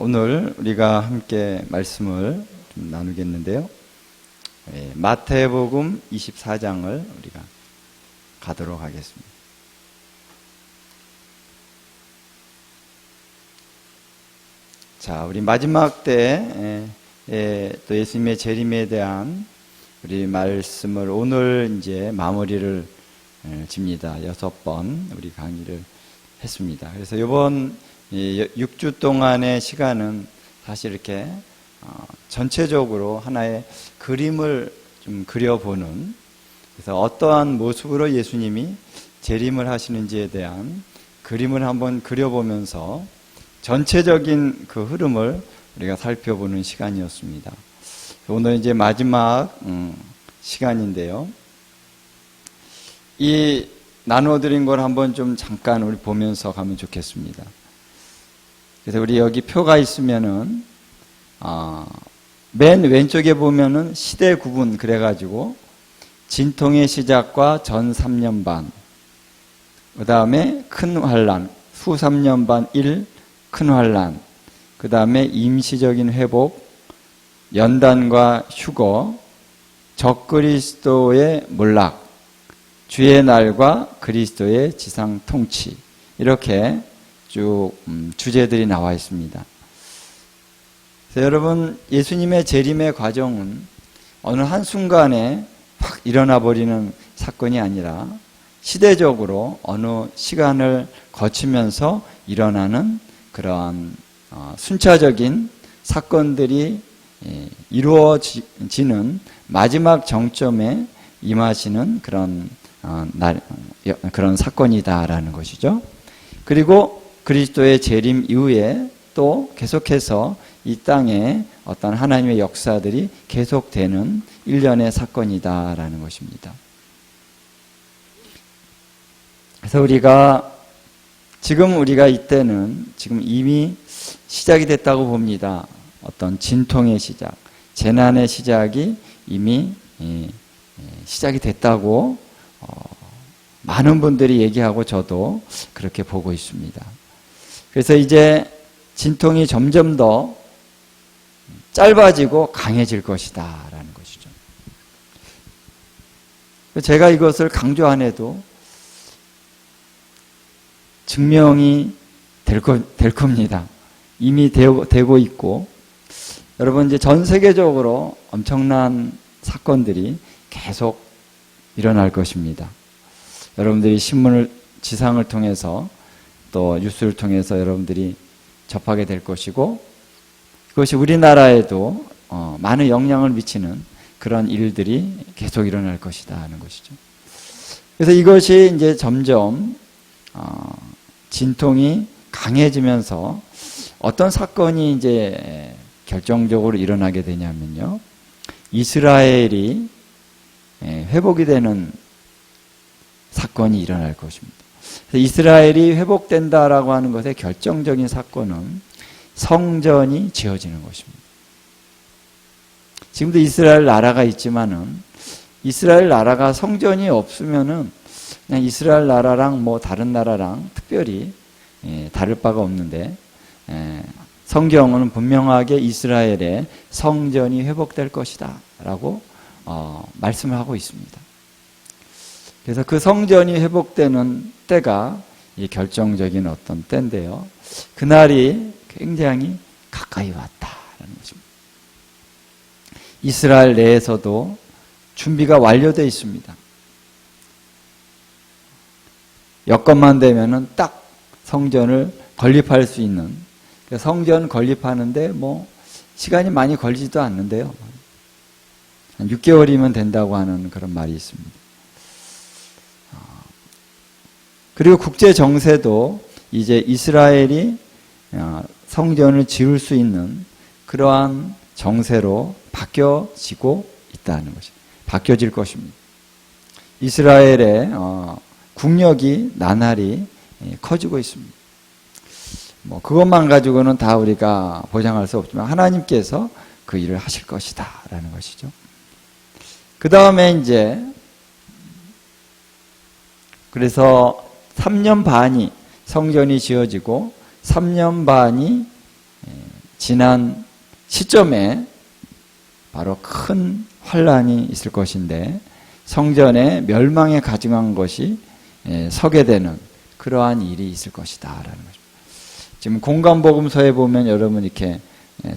오늘 우리가 함께 말씀을 좀 나누겠는데요. 마태복음 24장을 우리가 가도록 하겠습니다. 자, 우리 마지막 때 또 예수님의 재림에 대한 우리 말씀을 오늘 이제 마무리를 집니다. 6번 우리 강의를 했습니다. 그래서 이번 6주 동안의 시간은 사실 이렇게 전체적으로 하나의 그림을 좀 그려보는, 그래서 어떠한 모습으로 예수님이 재림을 하시는지에 대한 그림을 한번 그려보면서 전체적인 그 흐름을 우리가 살펴보는 시간이었습니다. 오늘 이제 마지막 시간인데요. 이 나눠드린 걸 한번 좀 잠깐 우리 보면서 가면 좋겠습니다. 그래서 우리 여기 표가 있으면은 맨 왼쪽에 보면은 시대 구분 그래가지고 진통의 시작과 전 3년 반, 그 다음에 큰 환란, 후 3년 반 1, 큰 환란, 그 다음에 임시적인 회복, 연단과 휴거, 적그리스도의 몰락, 주의 날과 그리스도의 지상 통치, 이렇게 쭉 주제들이 나와 있습니다. 그래서 여러분, 예수님의 재림의 과정은 어느 한순간에 확 일어나 버리는 사건이 아니라 시대적으로 어느 시간을 거치면서 일어나는 그러한 순차적인 사건들이 이루어지는 마지막 정점에 임하시는 그런 사건이다라는 것이죠. 그리고 그리스도의 재림 이후에 또 계속해서 이 땅에 어떤 하나님의 역사들이 계속되는 일련의 사건이다라는 것입니다. 그래서 우리가 이때는 지금 이미 시작이 됐다고 봅니다. 어떤 진통의 시작, 재난의 시작이 이미 시작이 됐다고 많은 분들이 얘기하고 저도 그렇게 보고 있습니다. 그래서 이제 진통이 점점 더 짧아지고 강해질 것이다 라는 것이죠. 제가 이것을 강조 안 해도 증명이 될 겁니다. 이미 되고 있고, 여러분 이제 전 세계적으로 엄청난 사건들이 계속 일어날 것입니다. 여러분들이 지상을 통해서 또 뉴스를 통해서 여러분들이 접하게 될 것이고, 그것이 우리나라에도 많은 영향을 미치는 그런 일들이 계속 일어날 것이다 하는 것이죠. 그래서 이것이 이제 점점 진통이 강해지면서 어떤 사건이 이제 결정적으로 일어나게 되냐면요, 이스라엘이 회복이 되는 사건이 일어날 것입니다. 이스라엘이 회복된다라고 하는 것의 결정적인 사건은 성전이 지어지는 것입니다. 지금도 이스라엘 나라가 있지만은 이스라엘 나라가 성전이 없으면은 그냥 이스라엘 나라랑 뭐 다른 나라랑 특별히 다를 바가 없는데, 성경은 분명하게 이스라엘의 성전이 회복될 것이다 라고 말씀을 하고 있습니다. 그래서 그 성전이 회복되는 때가 이 결정적인 어떤 때인데요, 그날이 굉장히 가까이 왔다라는 것입니다. 이스라엘 내에서도 준비가 완료되어 있습니다. 여건만 되면은 딱 성전을 건립할 수 있는, 성전 건립하는데 뭐 시간이 많이 걸리지도 않는데요, 한 6개월이면 된다고 하는 그런 말이 있습니다. 그리고 국제 정세도 이제 이스라엘이 성전을 지을 수 있는 그러한 정세로 바뀌어지고 있다는 것이, 바뀌어질 것입니다. 이스라엘의 국력이 나날이 커지고 있습니다. 뭐 그것만 가지고는 다 우리가 보장할 수 없지만 하나님께서 그 일을 하실 것이다 라는 것이죠. 그 다음에 이제 그래서 3년 반이 성전이 지어지고 3년 반이 지난 시점에 바로 큰 환란이 있을 것인데 성전의 멸망에 가증한 것이 서게 되는 그러한 일이 있을 것이다 라는 거죠. 지금 공관복음서에 보면 여러분 이렇게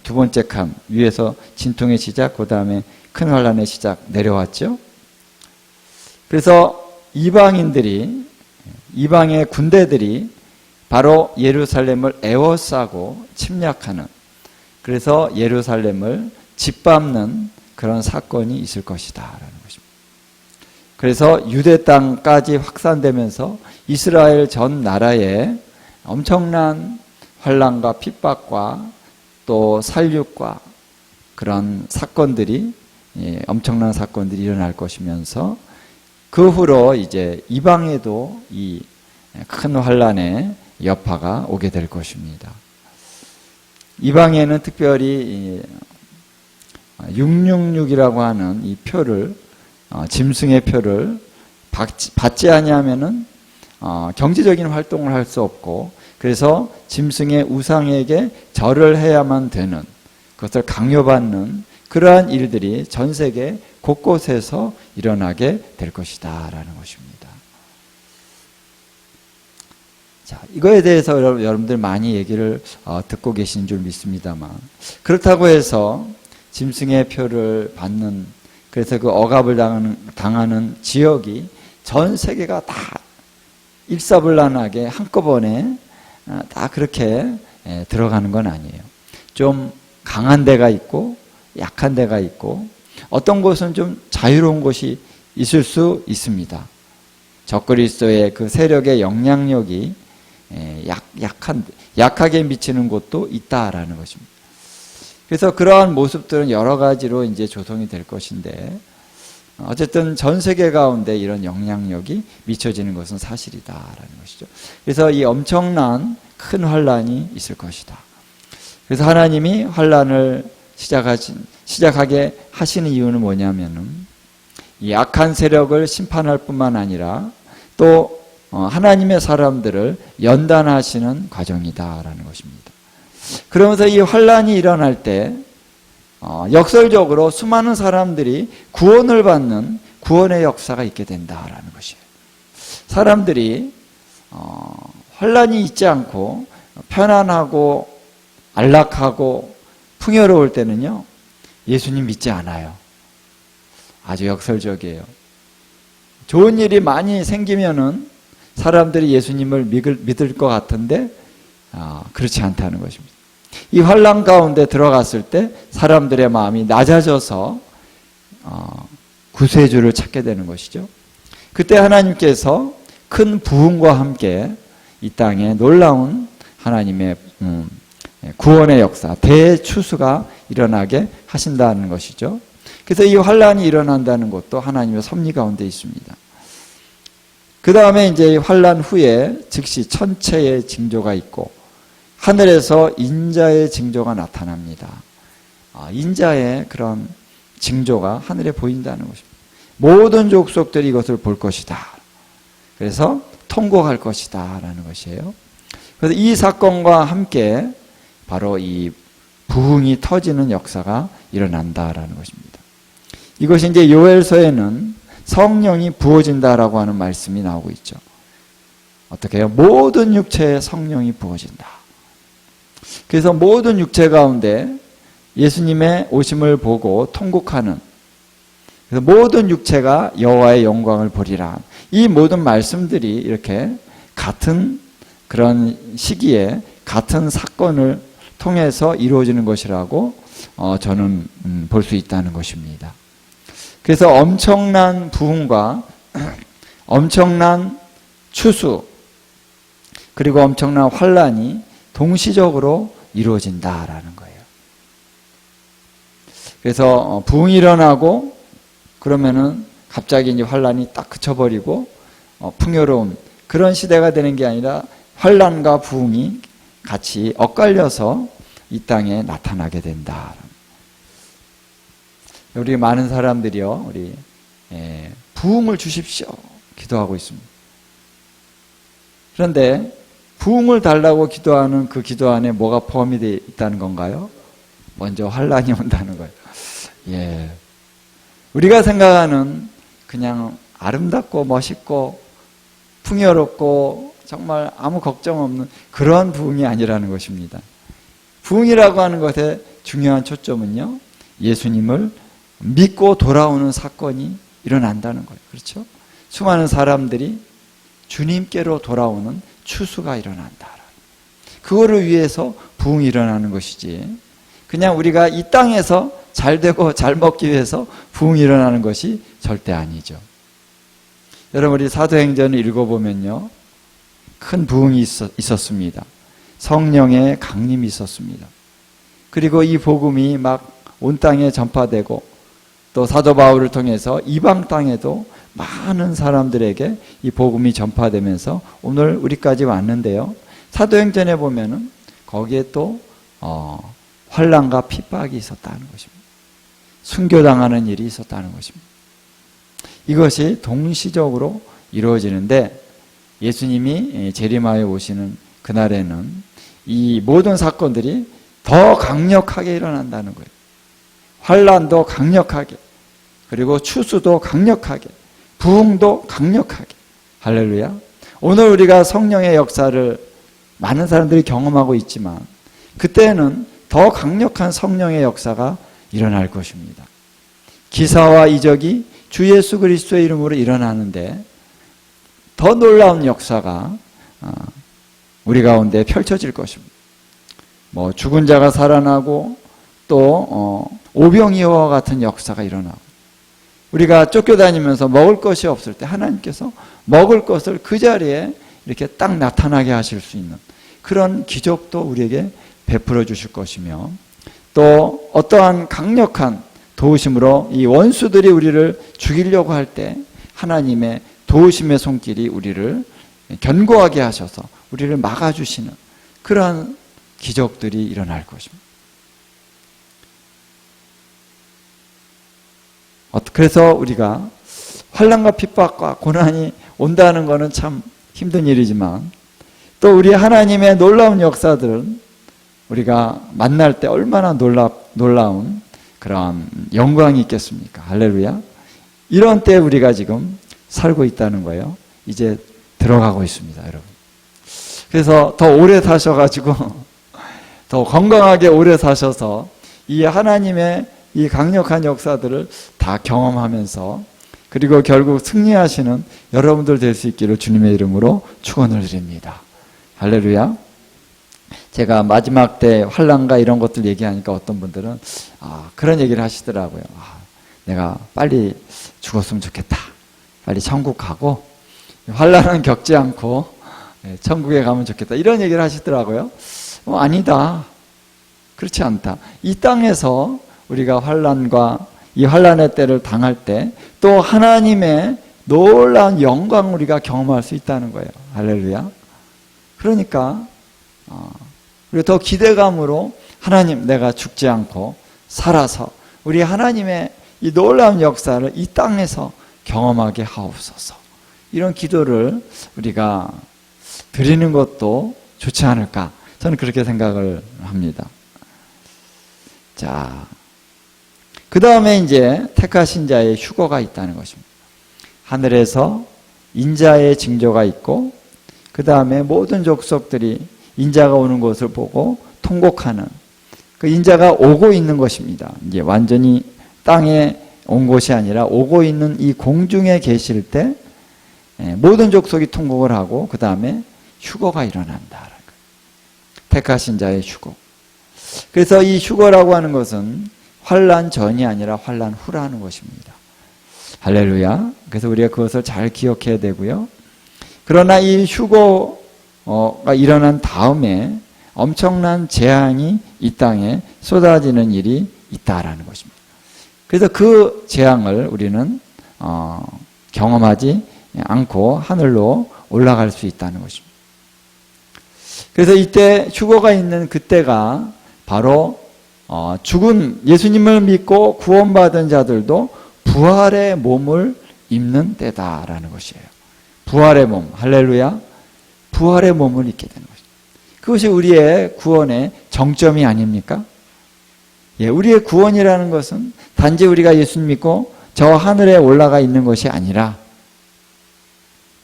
두 번째 칸 위에서 진통의 시작, 그 다음에 큰 환란의 시작 내려왔죠. 그래서 이방의 군대들이 바로 예루살렘을 에워싸고 침략하는, 그래서 예루살렘을 짓밟는 그런 사건이 있을 것이다 라는 것입니다. 그래서 유대 땅까지 확산되면서 이스라엘 전 나라에 엄청난 환난과 핍박과 또 살육과 그런 사건들이, 엄청난 사건들이 일어날 것이면서 그 후로 이제 이방에도 이 큰 환난의 여파가 오게 될 것입니다. 이방에는 특별히 666이라고 하는 이 표를, 짐승의 표를 받지 아니하면은 경제적인 활동을 할 수 없고, 그래서 짐승의 우상에게 절을 해야만 되는, 그것을 강요받는 그러한 일들이 전 세계 곳곳에서 일어나게 될 것이다 라는 것입니다. 자, 이거에 대해서 여러분들 많이 얘기를 듣고 계신 줄 믿습니다만, 그렇다고 해서 짐승의 표를 받는, 그래서 그 억압을 당하는 지역이 전 세계가 다 일사불란하게 한꺼번에 다 그렇게 들어가는 건 아니에요. 좀 강한 데가 있고 약한 데가 있고, 어떤 곳은 좀 자유로운 곳이 있을 수 있습니다. 적그리스도의 그 세력의 영향력이 약하게 미치는 곳도 있다라는 것입니다. 그래서 그러한 모습들은 여러 가지로 이제 조성이 될 것인데, 어쨌든 전 세계 가운데 이런 영향력이 미쳐지는 것은 사실이다라는 것이죠. 그래서 이 엄청난 큰 환란이 있을 것이다. 그래서 하나님이 환란을 시작하게 하시는 이유는 뭐냐면은, 이 악한 세력을 심판할 뿐만 아니라 또 하나님의 사람들을 연단하시는 과정이다라는 것입니다. 그러면서 이 환란이 일어날 때 역설적으로 수많은 사람들이 구원을 받는 구원의 역사가 있게 된다라는 것이에요. 사람들이 환란이 있지 않고 편안하고 안락하고 풍요로울 때는요, 예수님 믿지 않아요. 아주 역설적이에요. 좋은 일이 많이 생기면은 사람들이 예수님을 믿을 것 같은데 그렇지 않다는 것입니다. 이 환난 가운데 들어갔을 때 사람들의 마음이 낮아져서 구세주를 찾게 되는 것이죠. 그때 하나님께서 큰 부흥과 함께 이 땅에 놀라운 하나님의 구원의 역사, 대추수가 일어나게 하신다는 것이죠. 그래서 이 환난이 일어난다는 것도 하나님의 섭리 가운데 있습니다. 그 다음에 이제 환난 후에 즉시 천체의 징조가 있고 하늘에서 인자의 징조가 나타납니다. 인자의 그런 징조가 하늘에 보인다는 것입니다. 모든 족속들이 이것을 볼 것이다. 그래서 통곡할 것이다 라는 것이에요. 그래서 이 사건과 함께 바로 이 부흥이 터지는 역사가 일어난다라는 것입니다. 이것이 이제 요엘서에는 성령이 부어진다라고 하는 말씀이 나오고 있죠. 어떻게 해요? 모든 육체에 성령이 부어진다. 그래서 모든 육체 가운데 예수님의 오심을 보고 통곡하는, 그래서 모든 육체가 여호와의 영광을 보리라. 이 모든 말씀들이 이렇게 같은 그런 시기에 같은 사건을 통해서 이루어지는 것이라고 저는 볼 수 있다는 것입니다. 그래서 엄청난 부흥과 엄청난 추수 그리고 엄청난 환란이 동시적으로 이루어진다라는 거예요. 그래서 부흥이 일어나고 그러면은 갑자기 이제 환란이 딱 그쳐버리고 풍요로운 그런 시대가 되는 게 아니라 환란과 부흥이 같이 엇갈려서 이 땅에 나타나게 된다. 우리 많은 사람들이요, 우리 부흥을 주십시오 기도하고 있습니다. 그런데 부흥을 달라고 기도하는 그 기도 안에 뭐가 포함이 되어 있다는 건가요? 먼저 환란이 온다는 거예요. 예. 우리가 생각하는 그냥 아름답고 멋있고 풍요롭고 정말 아무 걱정 없는 그런 부흥이 아니라는 것입니다. 부흥이라고 하는 것의 중요한 초점은요, 예수님을 믿고 돌아오는 사건이 일어난다는 거예요. 그렇죠? 수많은 사람들이 주님께로 돌아오는 추수가 일어난다. 그거를 위해서 부흥이 일어나는 것이지, 그냥 우리가 이 땅에서 잘 되고 잘 먹기 위해서 부흥이 일어나는 것이 절대 아니죠. 여러분, 우리 사도행전을 읽어보면요, 큰 부흥이 있었습니다. 성령의 강림이 있었습니다. 그리고 이 복음이 막 온 땅에 전파되고, 또 사도 바울을 통해서 이방 땅에도 많은 사람들에게 이 복음이 전파되면서 오늘 우리까지 왔는데요, 사도행전에 보면은 거기에 또 환난과 핍박이 있었다는 것입니다. 순교당하는 일이 있었다는 것입니다. 이것이 동시적으로 이루어지는데, 예수님이 재림하여 오시는 그날에는 이 모든 사건들이 더 강력하게 일어난다는 거예요. 환난도 강력하게, 그리고 추수도 강력하게, 부흥도 강력하게. 할렐루야. 오늘 우리가 성령의 역사를 많은 사람들이 경험하고 있지만, 그때는 더 강력한 성령의 역사가 일어날 것입니다. 기사와 이적이 주 예수 그리스도의 이름으로 일어나는데 더 놀라운 역사가 우리 가운데 펼쳐질 것입니다. 뭐 죽은 자가 살아나고, 또 오병이어와 같은 역사가 일어나고, 우리가 쫓겨다니면서 먹을 것이 없을 때 하나님께서 먹을 것을 그 자리에 이렇게 딱 나타나게 하실 수 있는 그런 기적도 우리에게 베풀어 주실 것이며, 또 어떠한 강력한 도우심으로 이 원수들이 우리를 죽이려고 할 때 하나님의 도우심의 손길이 우리를 견고하게 하셔서 우리를 막아주시는 그러한 기적들이 일어날 것입니다. 그래서 우리가 환난과 핍박과 고난이 온다는 것은 참 힘든 일이지만, 또 우리 하나님의 놀라운 역사들은 우리가 만날 때 얼마나 놀라운 그런 영광이 있겠습니까? 할렐루야. 이런 때 우리가 지금 살고 있다는 거예요. 이제 들어가고 있습니다, 여러분. 그래서 더 오래 사셔가지고 더 건강하게 오래 사셔서 이 하나님의 이 강력한 역사들을 다 경험하면서, 그리고 결국 승리하시는 여러분들 될 수 있기를 주님의 이름으로 축원을 드립니다. 할렐루야. 제가 마지막 때 환난과 이런 것들 얘기하니까 어떤 분들은 그런 얘기를 하시더라고요. 내가 빨리 죽었으면 좋겠다. 빨리 천국 가고 환난은 겪지 않고 천국에 가면 좋겠다. 이런 얘기를 하시더라고요. 아니다. 그렇지 않다. 이 땅에서 우리가 환난과 이 환난의 때를 당할 때 또 하나님의 놀라운 영광 우리가 경험할 수 있다는 거예요. 할렐루야. 그러니까 우리가 더 기대감으로 하나님, 내가 죽지 않고 살아서 우리 하나님의 이 놀라운 역사를 이 땅에서 경험하게 하옵소서. 이런 기도를 우리가 드리는 것도 좋지 않을까, 저는 그렇게 생각을 합니다. 자, 그 다음에 이제 택하신 자의 휴거가 있다는 것입니다. 하늘에서 인자의 징조가 있고, 그 다음에 모든 족속들이 인자가 오는 것을 보고 통곡하는, 그 인자가 오고 있는 것입니다. 이제 완전히 땅에 온 것이 아니라 오고 있는 이 공중에 계실 때 모든 족속이 통곡을 하고, 그 다음에 휴거가 일어난다. 택하신 자의 휴거. 그래서 이 휴거라고 하는 것은 환난 전이 아니라 환난 후라는 것입니다. 할렐루야. 그래서 우리가 그것을 잘 기억해야 되고요. 그러나 이 휴거가 일어난 다음에 엄청난 재앙이 이 땅에 쏟아지는 일이 있다라는 것입니다. 그래서 그 재앙을 우리는 경험하지 않고 하늘로 올라갈 수 있다는 것입니다. 그래서 이때 휴거가 있는 그때가 바로 죽은 예수님을 믿고 구원받은 자들도 부활의 몸을 입는 때다라는 것이에요. 부활의 몸, 할렐루야. 부활의 몸을 입게 되는 것이에요. 그것이 우리의 구원의 정점이 아닙니까? 예, 우리의 구원이라는 것은 단지 우리가 예수 믿고 저 하늘에 올라가 있는 것이 아니라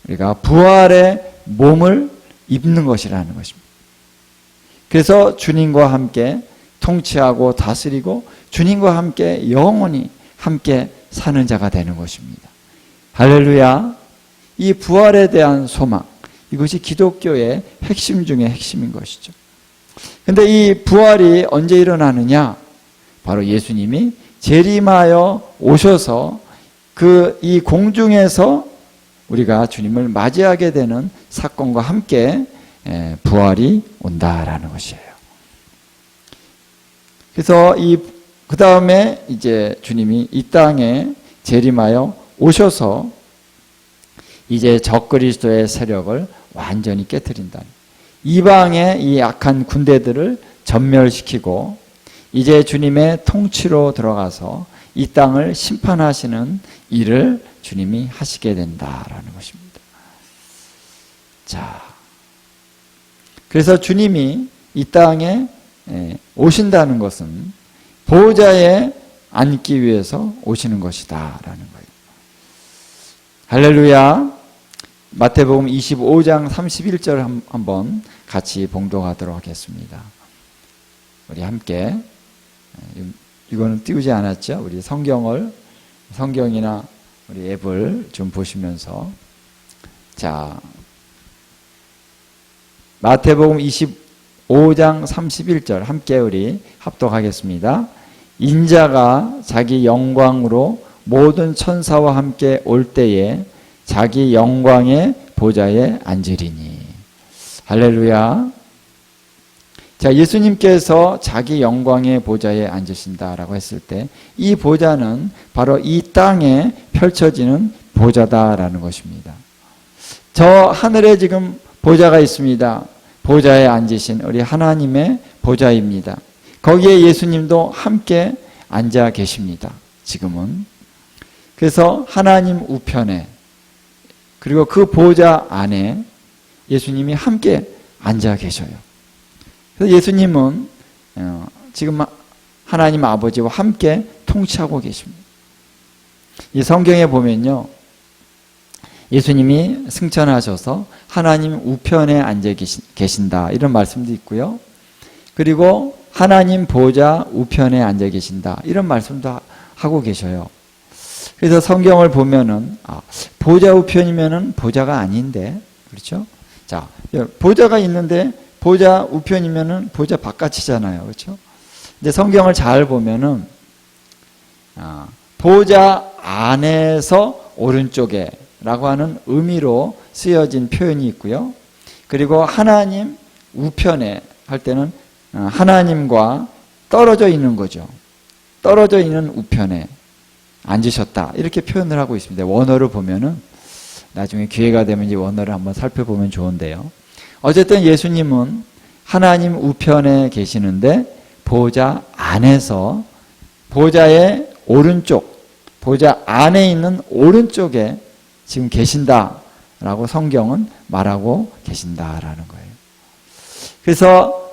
우리가 부활의 몸을 입는 것이라는 것입니다. 그래서 주님과 함께 통치하고 다스리고 주님과 함께 영원히 함께 사는 자가 되는 것입니다. 할렐루야. 이 부활에 대한 소망, 이것이 기독교의 핵심 중의 핵심인 것이죠. 근데 이 부활이 언제 일어나느냐? 바로 예수님이 재림하여 오셔서 이 공중에서 우리가 주님을 맞이하게 되는 사건과 함께 부활이 온다라는 것이에요. 그래서 그 다음에 이제 주님이 이 땅에 재림하여 오셔서 이제 적그리스도의 세력을 완전히 깨트린다. 이방의 이 악한 군대들을 전멸시키고 이제 주님의 통치로 들어가서 이 땅을 심판하시는 일을 주님이 하시게 된다라는 것입니다. 자, 그래서 주님이 이 땅에 오신다는 것은 보호자에 앉기 위해서 오시는 것이다라는 거예요. 할렐루야. 마태복음 25장 31절 한번 같이 봉독하도록 하겠습니다. 우리 함께, 이거는 띄우지 않았죠? 우리 성경이나 우리 앱을 좀 보시면서, 자, 마태복음 25장 31절 함께 우리 합독하겠습니다. 인자가 자기 영광으로 모든 천사와 함께 올 때에 자기 영광의 보좌에 앉으리니. 할렐루야. 자, 예수님께서 자기 영광의 보좌에 앉으신다라고 했을 때 이 보좌는 바로 이 땅에 펼쳐지는 보좌다라는 것입니다. 저 하늘에 지금 보좌가 있습니다. 보좌에 앉으신 우리 하나님의 보좌입니다. 거기에 예수님도 함께 앉아 계십니다. 지금은. 그래서 하나님 우편에 그리고 그 보좌 안에 예수님이 함께 앉아 계셔요. 그래서 예수님은 지금 하나님 아버지와 함께 통치하고 계십니다. 이 성경에 보면요, 예수님이 승천하셔서 하나님 우편에 앉아 계신다 이런 말씀도 있고요. 그리고 하나님 보좌 우편에 앉아 계신다 이런 말씀도 하고 계셔요. 그래서 성경을 보면은 보좌 우편이면은 보좌가 아닌데, 그렇죠? 자, 보좌가 있는데 보좌 우편이면은 보좌 바깥이잖아요, 그렇죠? 근데 성경을 잘 보면은 보좌 안에서 오른쪽에라고 하는 의미로 쓰여진 표현이 있고요. 그리고 하나님 우편에 할 때는 하나님과 떨어져 있는 거죠. 떨어져 있는 우편에 앉으셨다 이렇게 표현을 하고 있습니다. 원어를 보면은 나중에 기회가 되면 이 원어를 한번 살펴보면 좋은데요. 어쨌든 예수님은 하나님 우편에 계시는데 보좌 안에서 보좌의 오른쪽, 보좌 안에 있는 오른쪽에 지금 계신다라고 성경은 말하고 계신다라는 거예요. 그래서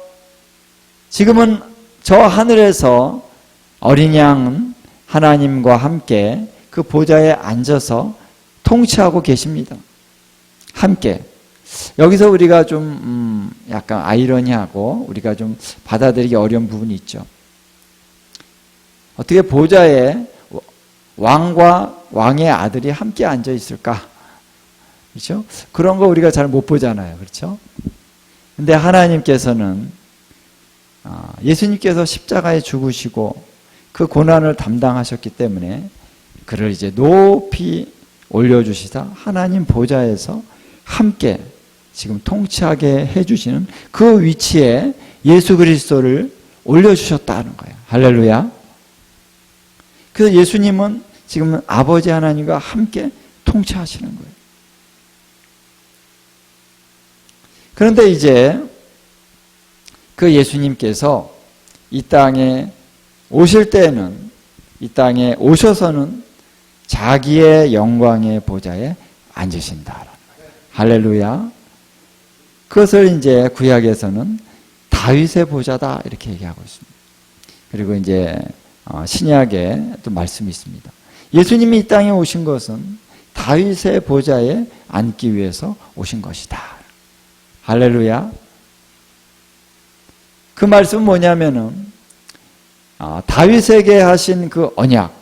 지금은 저 하늘에서 어린 양은 하나님과 함께 그 보좌에 앉아서 통치하고 계십니다. 함께. 여기서 우리가 좀 약간 아이러니하고 우리가 좀 받아들이기 어려운 부분이 있죠. 어떻게 보좌에 왕과 왕의 아들이 함께 앉아 있을까? 그렇죠? 그런 거 우리가 잘 못 보잖아요. 그렇죠? 근데 하나님께서는 예수님께서 십자가에 죽으시고 그 고난을 담당하셨기 때문에 그를 이제 높이 올려주시다 하나님 보좌에서 함께 지금 통치하게 해주시는 그 위치에 예수 그리스도를 올려주셨다는 거예요. 할렐루야. 그래서 예수님은 지금 아버지 하나님과 함께 통치하시는 거예요. 그런데 이제 그 예수님께서 이 땅에 오실 때는, 이 땅에 오셔서는 자기의 영광의 보좌에 앉으신다. 할렐루야. 그것을 이제 구약에서는 다윗의 보좌다 이렇게 얘기하고 있습니다. 그리고 이제 신약에 또 말씀이 있습니다. 예수님이 이 땅에 오신 것은 다윗의 보좌에 앉기 위해서 오신 것이다. 할렐루야. 그 말씀은 뭐냐면은 다윗에게 하신 그 언약,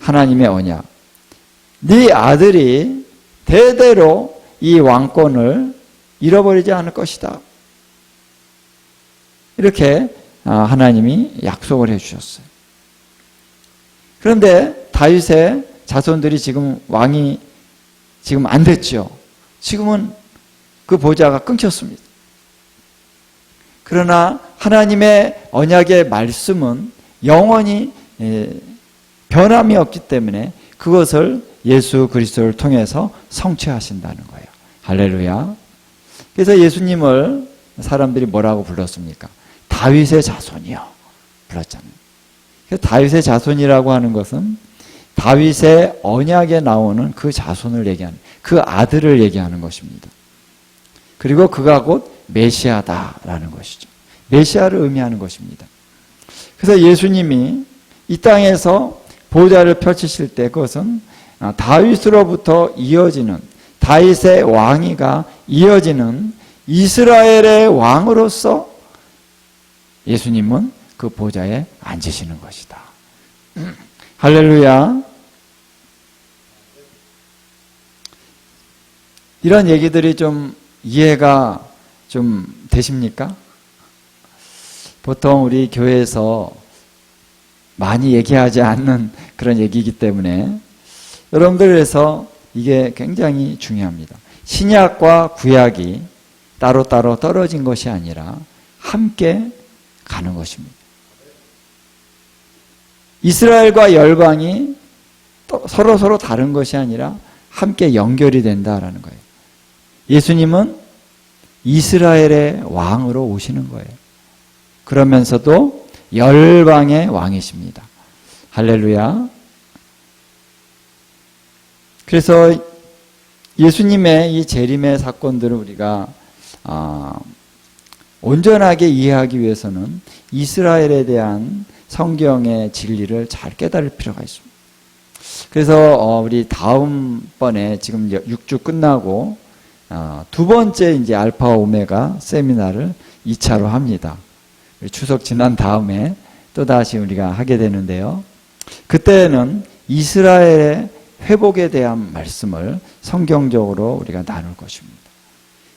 하나님의 언약, 네 아들이 대대로 이 왕권을 잃어버리지 않을 것이다. 이렇게 하나님이 약속을 해주셨어요. 그런데 다윗의 자손들이 지금 왕이 지금 안 됐죠. 지금은 그 보좌가 끊겼습니다. 그러나 하나님의 언약의 말씀은 영원히 변함이 없기 때문에 그것을 예수 그리스도를 통해서 성취하신다는 거예요. 할렐루야. 그래서 예수님을 사람들이 뭐라고 불렀습니까? 다윗의 자손이요 불렀잖아요. 그래서 다윗의 자손이라고 하는 것은 다윗의 언약에 나오는 그 자손을 얘기하는, 그 아들을 얘기하는 것입니다. 그리고 그가 곧 메시아다라는 것이죠. 메시아를 의미하는 것입니다. 그래서 예수님이 이 땅에서 보좌를 펼치실 때 그것은 다윗으로부터 이어지는, 다윗의 왕위가 이어지는 이스라엘의 왕으로서 예수님은 그 보좌에 앉으시는 것이다. 할렐루야. 이런 얘기들이 좀 이해가 좀 되십니까? 보통 우리 교회에서 많이 얘기하지 않는 그런 얘기이기 때문에 여러분들에서 이게 굉장히 중요합니다. 신약과 구약이 따로따로 떨어진 것이 아니라 함께 가는 것입니다. 이스라엘과 열방이 서로 다른 것이 아니라 함께 연결이 된다라는 거예요. 예수님은 이스라엘의 왕으로 오시는 거예요. 그러면서도 열방의 왕이십니다. 할렐루야. 그래서 예수님의 이 재림의 사건들을 우리가 온전하게 이해하기 위해서는 이스라엘에 대한 성경의 진리를 잘 깨달을 필요가 있습니다. 그래서 우리 다음번에 지금 6주 끝나고 두 번째 이제 알파 오메가 세미나를 2차로 합니다. 추석 지난 다음에 또다시 우리가 하게 되는데요. 그때는 이스라엘의 회복에 대한 말씀을 성경적으로 우리가 나눌 것입니다.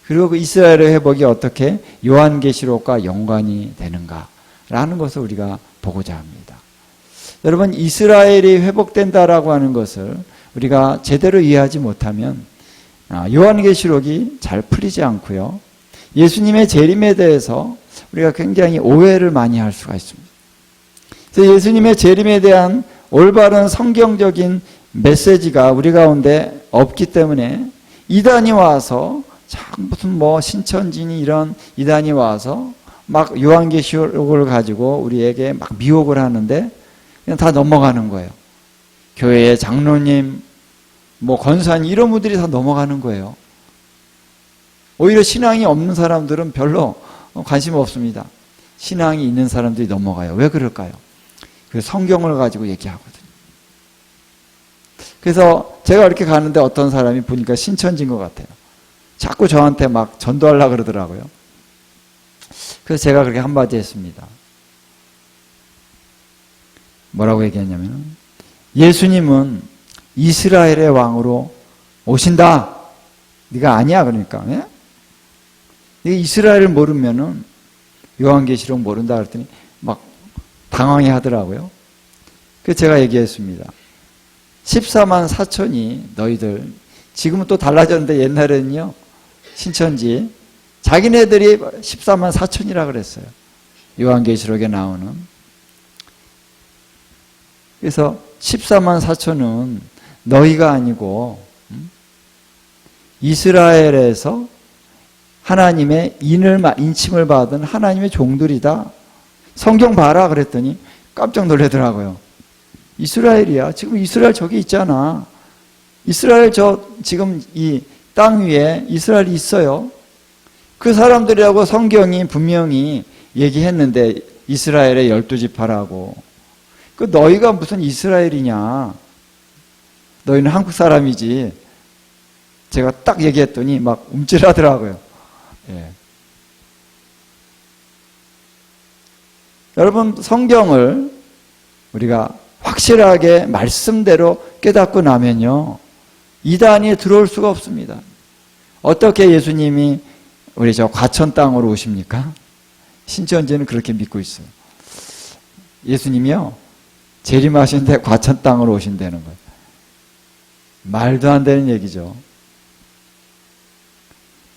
그리고 그 이스라엘의 회복이 어떻게 요한계시록과 연관이 되는가라는 것을 우리가 보고자 합니다. 여러분, 이스라엘이 회복된다라고 하는 것을 우리가 제대로 이해하지 못하면 요한계시록이 잘 풀리지 않고요. 예수님의 재림에 대해서 우리가 굉장히 오해를 많이 할 수가 있습니다. 그래서 예수님의 재림에 대한 올바른 성경적인 메시지가 우리 가운데 없기 때문에 이단이 와서 무슨 신천지니 이런 이단이 와서 막 요한계시록을 가지고 우리에게 막 미혹을 하는데 그냥 다 넘어가는 거예요. 교회의 장로님, 권사님 이런 분들이 다 넘어가는 거예요. 오히려 신앙이 없는 사람들은 별로 관심 없습니다. 신앙이 있는 사람들이 넘어가요. 왜 그럴까요? 그 성경을 가지고 얘기하거든요. 그래서 제가 이렇게 가는데 어떤 사람이 보니까 신천지인 것 같아요. 자꾸 저한테 막 전도하려고 그러더라고요. 그래서 제가 그렇게 한마디 했습니다. 뭐라고 얘기했냐면 예수님은 이스라엘의 왕으로 오신다. 네가 아니야 그러니까. 예? 네가 이스라엘을 모르면은 요한계시록 모른다 그랬더니 막 당황해 하더라고요. 그래서 제가 얘기했습니다. 14만 4천이 너희들 지금은 또 달라졌는데 옛날에는요 신천지 자기네들이 14만 4천이라 그랬어요. 요한계시록에 나오는. 그래서 14만 4천은 너희가 아니고 이스라엘에서 하나님의 인침을 받은 하나님의 종들이다. 성경 봐라 그랬더니 깜짝 놀라더라고요. 이스라엘이야. 지금 이스라엘 저기 있잖아. 이스라엘 지금 이 땅 위에 이스라엘이 있어요. 그 사람들이라고 성경이 분명히 얘기했는데 이스라엘의 12지파라고. 그 너희가 무슨 이스라엘이냐. 너희는 한국 사람이지. 제가 딱 얘기했더니 막 움찔하더라고요. 예. 여러분, 성경을 우리가 확실하게 말씀대로 깨닫고 나면요, 이단이 들어올 수가 없습니다. 어떻게 예수님이 우리 저 과천 땅으로 오십니까? 신천지는 그렇게 믿고 있어요. 예수님이요, 재림하신데 과천 땅으로 오신다는 거예요. 말도 안 되는 얘기죠.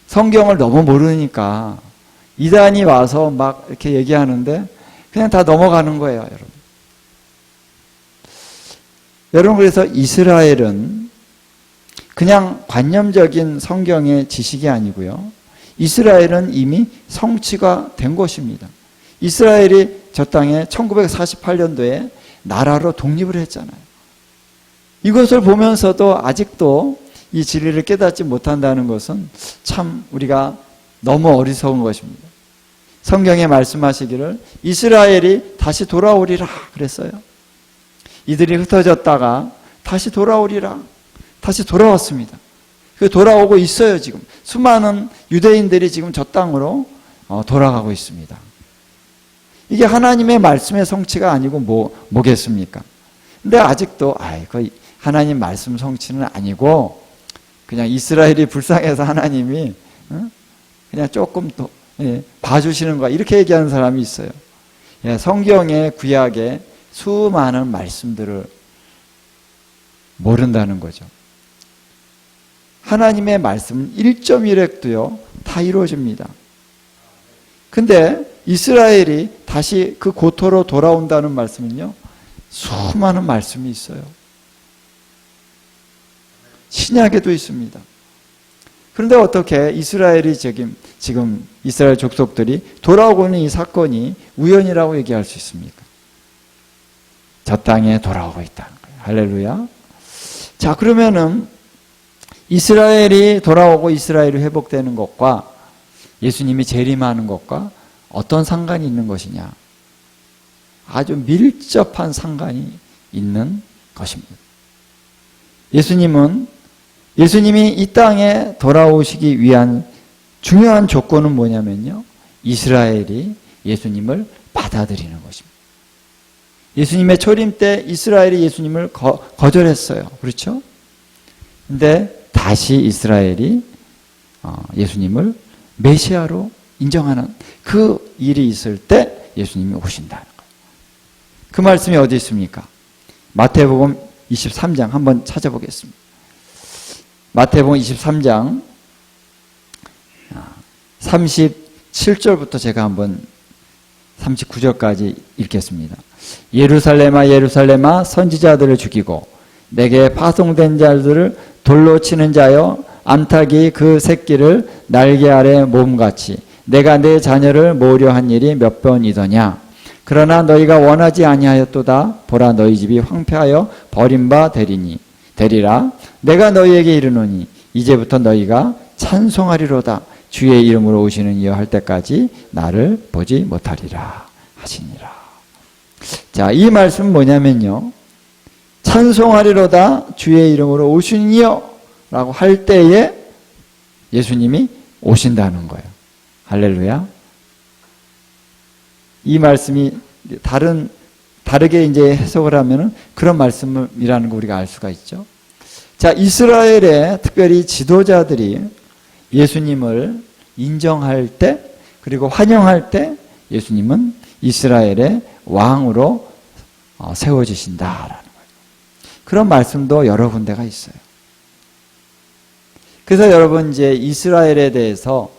성경을 너무 모르니까 이단이 와서 막 이렇게 얘기하는데 그냥 다 넘어가는 거예요, 여러분. 여러분, 그래서 이스라엘은 그냥 관념적인 성경의 지식이 아니고요. 이스라엘은 이미 성취가 된 것입니다. 이스라엘이 저 땅에 1948년도에 나라로 독립을 했잖아요. 이것을 보면서도 아직도 이 진리를 깨닫지 못한다는 것은 참 우리가 너무 어리석은 것입니다. 성경에 말씀하시기를 이스라엘이 다시 돌아오리라 그랬어요. 이들이 흩어졌다가 다시 돌아오리라. 다시 돌아왔습니다. 그 돌아오고 있어요, 지금. 수많은 유대인들이 지금 저 땅으로 돌아가고 있습니다. 이게 하나님의 말씀의 성취가 아니고 뭐겠습니까? 근데 아직도 그 하나님 말씀 성취는 아니고 그냥 이스라엘이 불쌍해서 하나님이 그냥 조금 더 봐주시는 거야. 이렇게 얘기하는 사람이 있어요. 성경의 구약의 수많은 말씀들을 모른다는 거죠. 하나님의 말씀은 1.1획도요 다 이루어집니다. 근데 이스라엘이 다시 그 고토로 돌아온다는 말씀은요, 수많은 말씀이 있어요. 신약에도 있습니다. 그런데 어떻게 이스라엘이 지금 이스라엘 족속들이 돌아오고 있는 이 사건이 우연이라고 얘기할 수 있습니까? 저 땅에 돌아오고 있다는 거예요. 할렐루야. 자, 그러면은 이스라엘이 돌아오고 이스라엘이 회복되는 것과 예수님이 재림하는 것과 어떤 상관이 있는 것이냐? 아주 밀접한 상관이 있는 것입니다. 예수님이 이 땅에 돌아오시기 위한 중요한 조건은 뭐냐면요, 이스라엘이 예수님을 받아들이는 것입니다. 예수님의 초림 때 이스라엘이 예수님을 거절했어요. 그렇죠? 근데 다시 이스라엘이 예수님을 메시아로 인정하는 그 일이 있을 때 예수님이 오신다는 거예요. 그 말씀이 어디 있습니까? 마태복음 23장 한번 찾아보겠습니다. 마태복음 23장 37절부터 제가 한번 39절까지 읽겠습니다. 예루살렘아 예루살렘아 선지자들을 죽이고 내게 파송된 자들을 돌로 치는 자여, 암탉이 그 새끼를 날개 아래 몸같이 내가 내 자녀를 모으려 한 일이 몇 번이더냐. 그러나 너희가 원하지 아니하였도다. 보라, 너희 집이 황폐하여 버림바 되리라. 내가 너희에게 이르노니 이제부터 너희가 찬송하리로다. 주의 이름으로 오시는 이여 할 때까지 나를 보지 못하리라 하시니라. 자, 이 말씀은 뭐냐면요, 찬송하리로다 주의 이름으로 오시는 이여 라고 할 때에 예수님이 오신다는 거예요. 할렐루야. 이 말씀이 다르게 이제 해석을 하면은 그런 말씀이라는 거 우리가 알 수가 있죠. 자, 이스라엘의 특별히 지도자들이 예수님을 인정할 때, 그리고 환영할 때 예수님은 이스라엘의 왕으로 세워지신다라는 거예요. 그런 말씀도 여러 군데가 있어요. 그래서 여러분, 이제 이스라엘에 대해서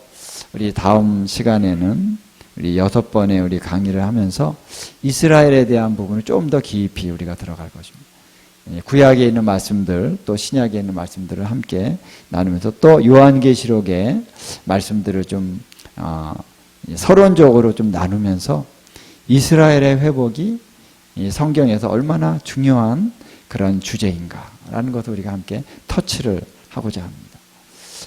우리 다음 시간에는 우리 6번의 우리 강의를 하면서 이스라엘에 대한 부분을 좀 더 깊이 우리가 들어갈 것입니다. 구약에 있는 말씀들, 또 신약에 있는 말씀들을 함께 나누면서 또 요한계시록의 말씀들을 좀 서론적으로 좀 나누면서 이스라엘의 회복이 이 성경에서 얼마나 중요한 그런 주제인가라는 것을 우리가 함께 터치를 하고자 합니다.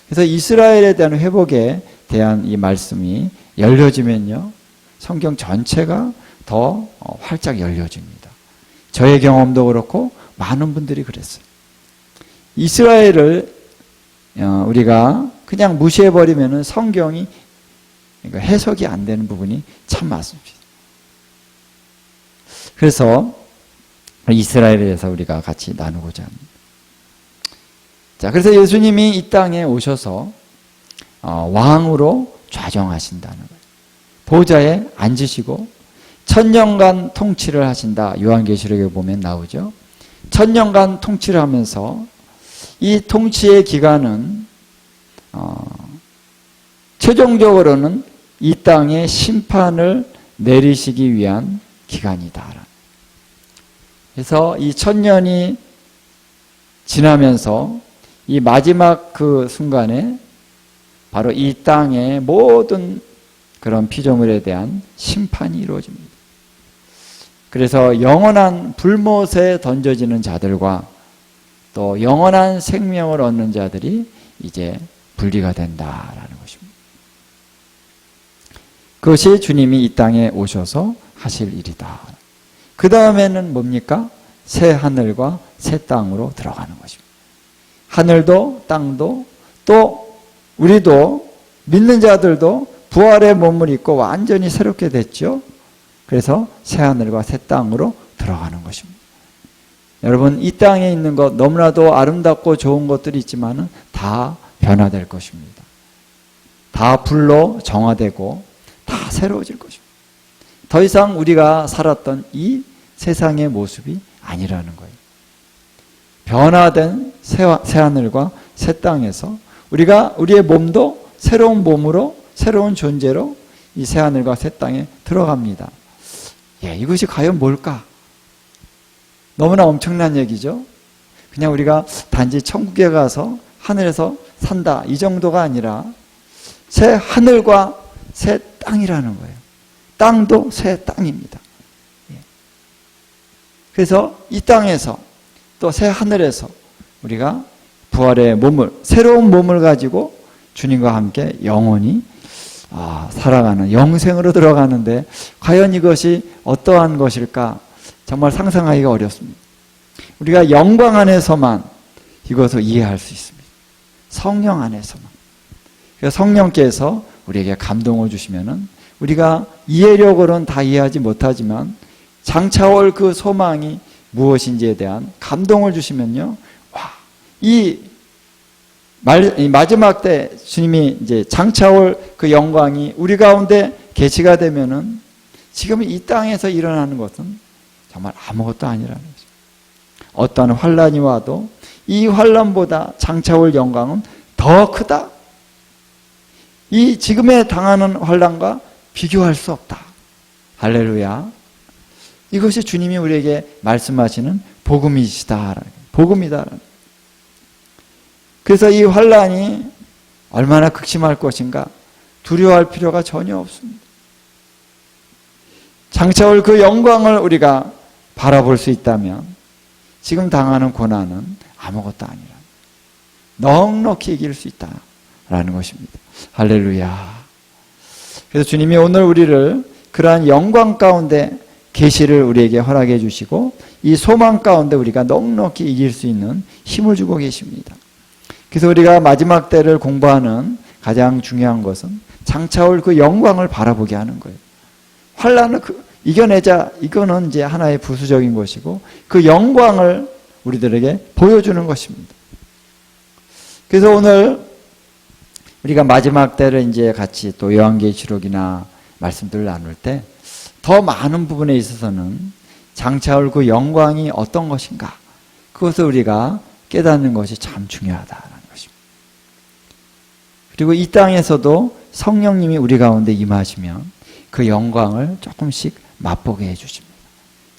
그래서 이스라엘에 대한 회복의 대한 이 말씀이 열려지면요, 성경 전체가 더 활짝 열려집니다. 저의 경험도 그렇고 많은 분들이 그랬어요. 이스라엘을 우리가 그냥 무시해버리면 성경이 해석이 안 되는 부분이 참 많습니다. 그래서 이스라엘에 대해서 우리가 같이 나누고자 합니다. 자, 그래서 예수님이 이 땅에 오셔서 왕으로 좌정하신다는 거예요. 보좌에 앉으시고 천년간 통치를 하신다. 요한계시록에 보면 나오죠. 천년간 통치를 하면서 이 통치의 기간은 최종적으로는 이 땅에 심판을 내리시기 위한 기간이다. 그래서 이 천년이 지나면서 이 마지막 그 순간에 바로 이 땅의 모든 그런 피조물에 대한 심판이 이루어집니다. 그래서 영원한 불못에 던져지는 자들과 또 영원한 생명을 얻는 자들이 이제 분리가 된다라는 것입니다. 그것이 주님이 이 땅에 오셔서 하실 일이다. 그 다음에는 뭡니까? 새 하늘과 새 땅으로 들어가는 것입니다. 하늘도 땅도 또 우리도 믿는 자들도 부활의 몸을 입고 완전히 새롭게 됐죠. 그래서 새 하늘과 새 땅으로 들어가는 것입니다. 여러분, 이 땅에 있는 것 너무나도 아름답고 좋은 것들이 있지만 다 변화될 것입니다. 다 불로 정화되고 다 새로워질 것입니다. 더 이상 우리가 살았던 이 세상의 모습이 아니라는 거예요. 변화된 새 하늘과 새 땅에서 우리의 몸도 새로운 몸으로 새로운 존재로 이 새 하늘과 새 땅에 들어갑니다. 이것이 과연 뭘까? 너무나 엄청난 얘기죠. 그냥 우리가 단지 천국에 가서 하늘에서 산다 이 정도가 아니라 새 하늘과 새 땅이라는 거예요. 땅도 새 땅입니다. 그래서 이 땅에서 또 새 하늘에서 우리가 부활의 몸을, 새로운 몸을 가지고 주님과 함께 영원히 살아가는 영생으로 들어가는데 과연 이것이 어떠한 것일까? 정말 상상하기가 어렵습니다. 우리가 영광 안에서만 이것을 이해할 수 있습니다. 성령 안에서만. 그래서 성령께서 우리에게 감동을 주시면은 우리가 이해력으로는 다 이해하지 못하지만 장차올 그 소망이 무엇인지에 대한 감동을 주시면요, 이 마지막 때 주님이 이제 장차올 그 영광이 우리 가운데 계시가 되면은 지금 이 땅에서 일어나는 것은 정말 아무것도 아니라는 거죠. 어떠한 환란이 와도 이 환란보다 장차올 영광은 더 크다. 이 지금에 당하는 환란과 비교할 수 없다. 할렐루야. 이것이 주님이 우리에게 말씀하시는 복음이시다. 복음이다. 그래서 이 환란이 얼마나 극심할 것인가 두려워할 필요가 전혀 없습니다. 장차올 그 영광을 우리가 바라볼 수 있다면 지금 당하는 고난은 아무것도 아니라 넉넉히 이길 수 있다라는 것입니다. 할렐루야. 그래서 주님이 오늘 우리를 그러한 영광 가운데 계시를 우리에게 허락해 주시고 이 소망 가운데 우리가 넉넉히 이길 수 있는 힘을 주고 계십니다. 그래서 우리가 마지막 때를 공부하는 가장 중요한 것은 장차올 그 영광을 바라보게 하는 거예요. 환란을 이겨내자, 이거는 이제 하나의 부수적인 것이고 그 영광을 우리들에게 보여주는 것입니다. 그래서 오늘 우리가 마지막 때를 이제 같이 또 요한계시록이나 말씀들을 나눌 때 더 많은 부분에 있어서는 장차올 그 영광이 어떤 것인가, 그것을 우리가 깨닫는 것이 참 중요하다는 것입니다. 그리고 이 땅에서도 성령님이 우리 가운데 임하시면 그 영광을 조금씩 맛보게 해주십니다.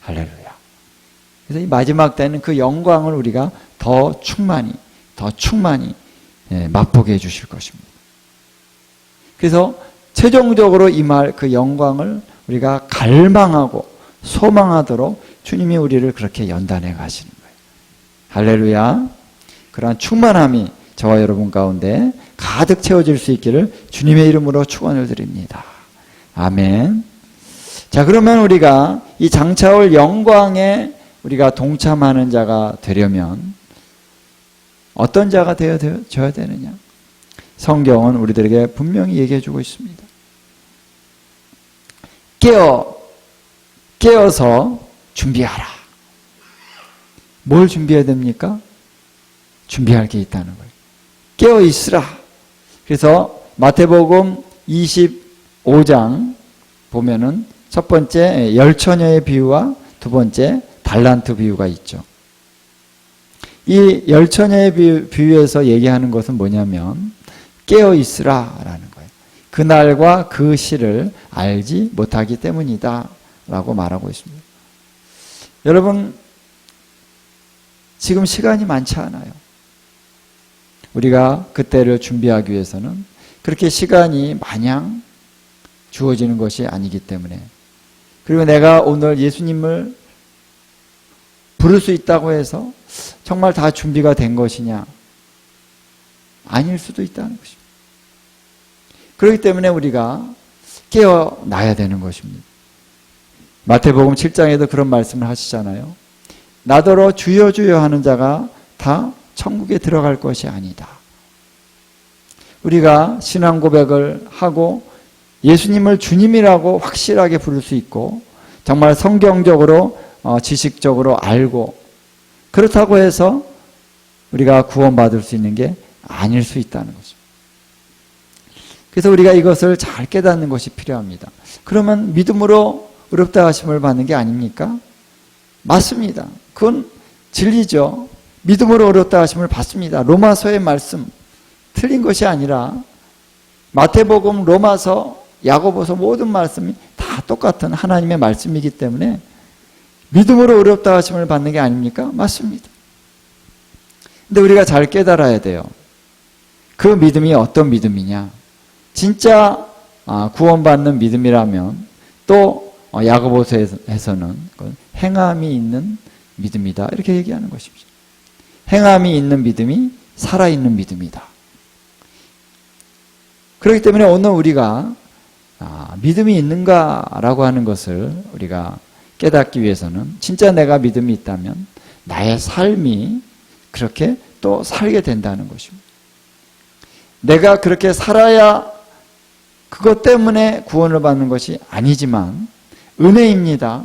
할렐루야. 그래서 이 마지막 때는 그 영광을 우리가 더 충만히 맛보게 해주실 것입니다. 그래서 최종적으로 임할 그 영광을 우리가 갈망하고 소망하도록 주님이 우리를 그렇게 연단해 가시는 거예요. 할렐루야. 그러한 충만함이 저와 여러분 가운데 가득 채워질 수 있기를 주님의 이름으로 축원을 드립니다. 아멘. 자, 그러면 우리가 이 장차올 영광에 우리가 동참하는 자가 되려면 어떤 자가 되어져야 되느냐? 성경은 우리들에게 분명히 얘기해 주고 있습니다. 깨어서 준비하라. 뭘 준비해야 됩니까? 준비할 게 있다는 거예요. 깨어 있으라. 그래서 마태복음 25장 보면은 첫 번째 열처녀의 비유와 두 번째 달란트 비유가 있죠. 이 열처녀의 비유에서 얘기하는 것은 뭐냐면 깨어 있으라라는 거예요. 그날과 그 시를 알지 못하기 때문이다 라고 말하고 있습니다. 여러분, 지금 시간이 많지 않아요. 우리가 그때를 준비하기 위해서는 그렇게 시간이 마냥 주어지는 것이 아니기 때문에, 그리고 내가 오늘 예수님을 부를 수 있다고 해서 정말 다 준비가 된 것이냐? 아닐 수도 있다는 것입니다. 그렇기 때문에 우리가 깨어나야 되는 것입니다. 마태복음 7장에도 그런 말씀을 하시잖아요. 나더러 주여 주여 하는 자가 다 천국에 들어갈 것이 아니다. 우리가 신앙 고백을 하고 예수님을 주님이라고 확실하게 부를 수 있고 정말 성경적으로 지식적으로 알고 그렇다고 해서 우리가 구원받을 수 있는 게 아닐 수 있다는 거죠. 그래서 우리가 이것을 잘 깨닫는 것이 필요합니다. 그러면 믿음으로 의롭다 하심을 받는 게 아닙니까? 맞습니다. 그건 진리죠. 믿음으로 의롭다 하심을 받습니다. 로마서의 말씀 틀린 것이 아니라 마태복음, 로마서, 야고보서 모든 말씀이 다 똑같은 하나님의 말씀이기 때문에 믿음으로 의롭다 하심을 받는 게 아닙니까? 맞습니다. 근데 우리가 잘 깨달아야 돼요. 그 믿음이 어떤 믿음이냐? 진짜 구원받는 믿음이라면 또 야고보서에서는 행함이 있는 믿음이다 이렇게 얘기하는 것입니다. 행함이 있는 믿음이 살아있는 믿음이다. 그렇기 때문에 오늘 우리가 믿음이 있는가라고 하는 것을 우리가 깨닫기 위해서는 진짜 내가 믿음이 있다면 나의 삶이 그렇게 또 살게 된다는 것입니다. 내가 그렇게 살아야 그것 때문에 구원을 받는 것이 아니지만 은혜입니다.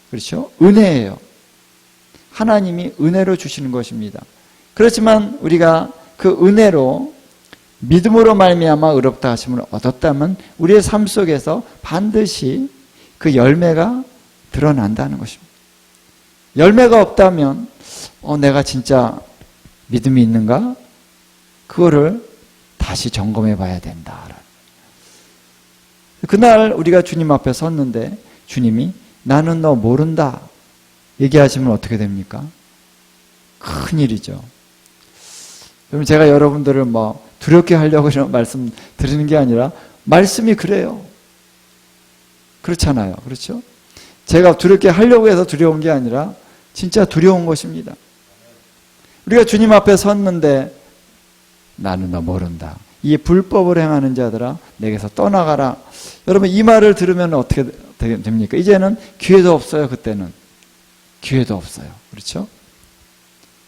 그렇죠? 은혜예요. 하나님이 은혜로 주시는 것입니다. 그렇지만 우리가 그 은혜로 믿음으로 말미암아 의롭다 하심을 얻었다면 우리의 삶 속에서 반드시 그 열매가 드러난다는 것입니다. 열매가 없다면 내가 진짜 믿음이 있는가? 그거를 다시 점검해 봐야 된다. 그날 우리가 주님 앞에 섰는데 주님이 나는 너 모른다 얘기하시면 어떻게 됩니까? 큰일이죠. 그럼 제가 여러분들을 두렵게 하려고 이런 말씀 드리는 게 아니라 말씀이 그래요. 그렇잖아요. 그렇죠? 제가 두렵게 하려고 해서 두려운 게 아니라 진짜 두려운 것입니다. 우리가 주님 앞에 섰는데 나는 너 모른다. 이 불법을 행하는 자들아 내게서 떠나가라. 여러분 이 말을 들으면 어떻게 됩니까? 이제는 기회도 없어요. 그때는 기회도 없어요. 그렇죠?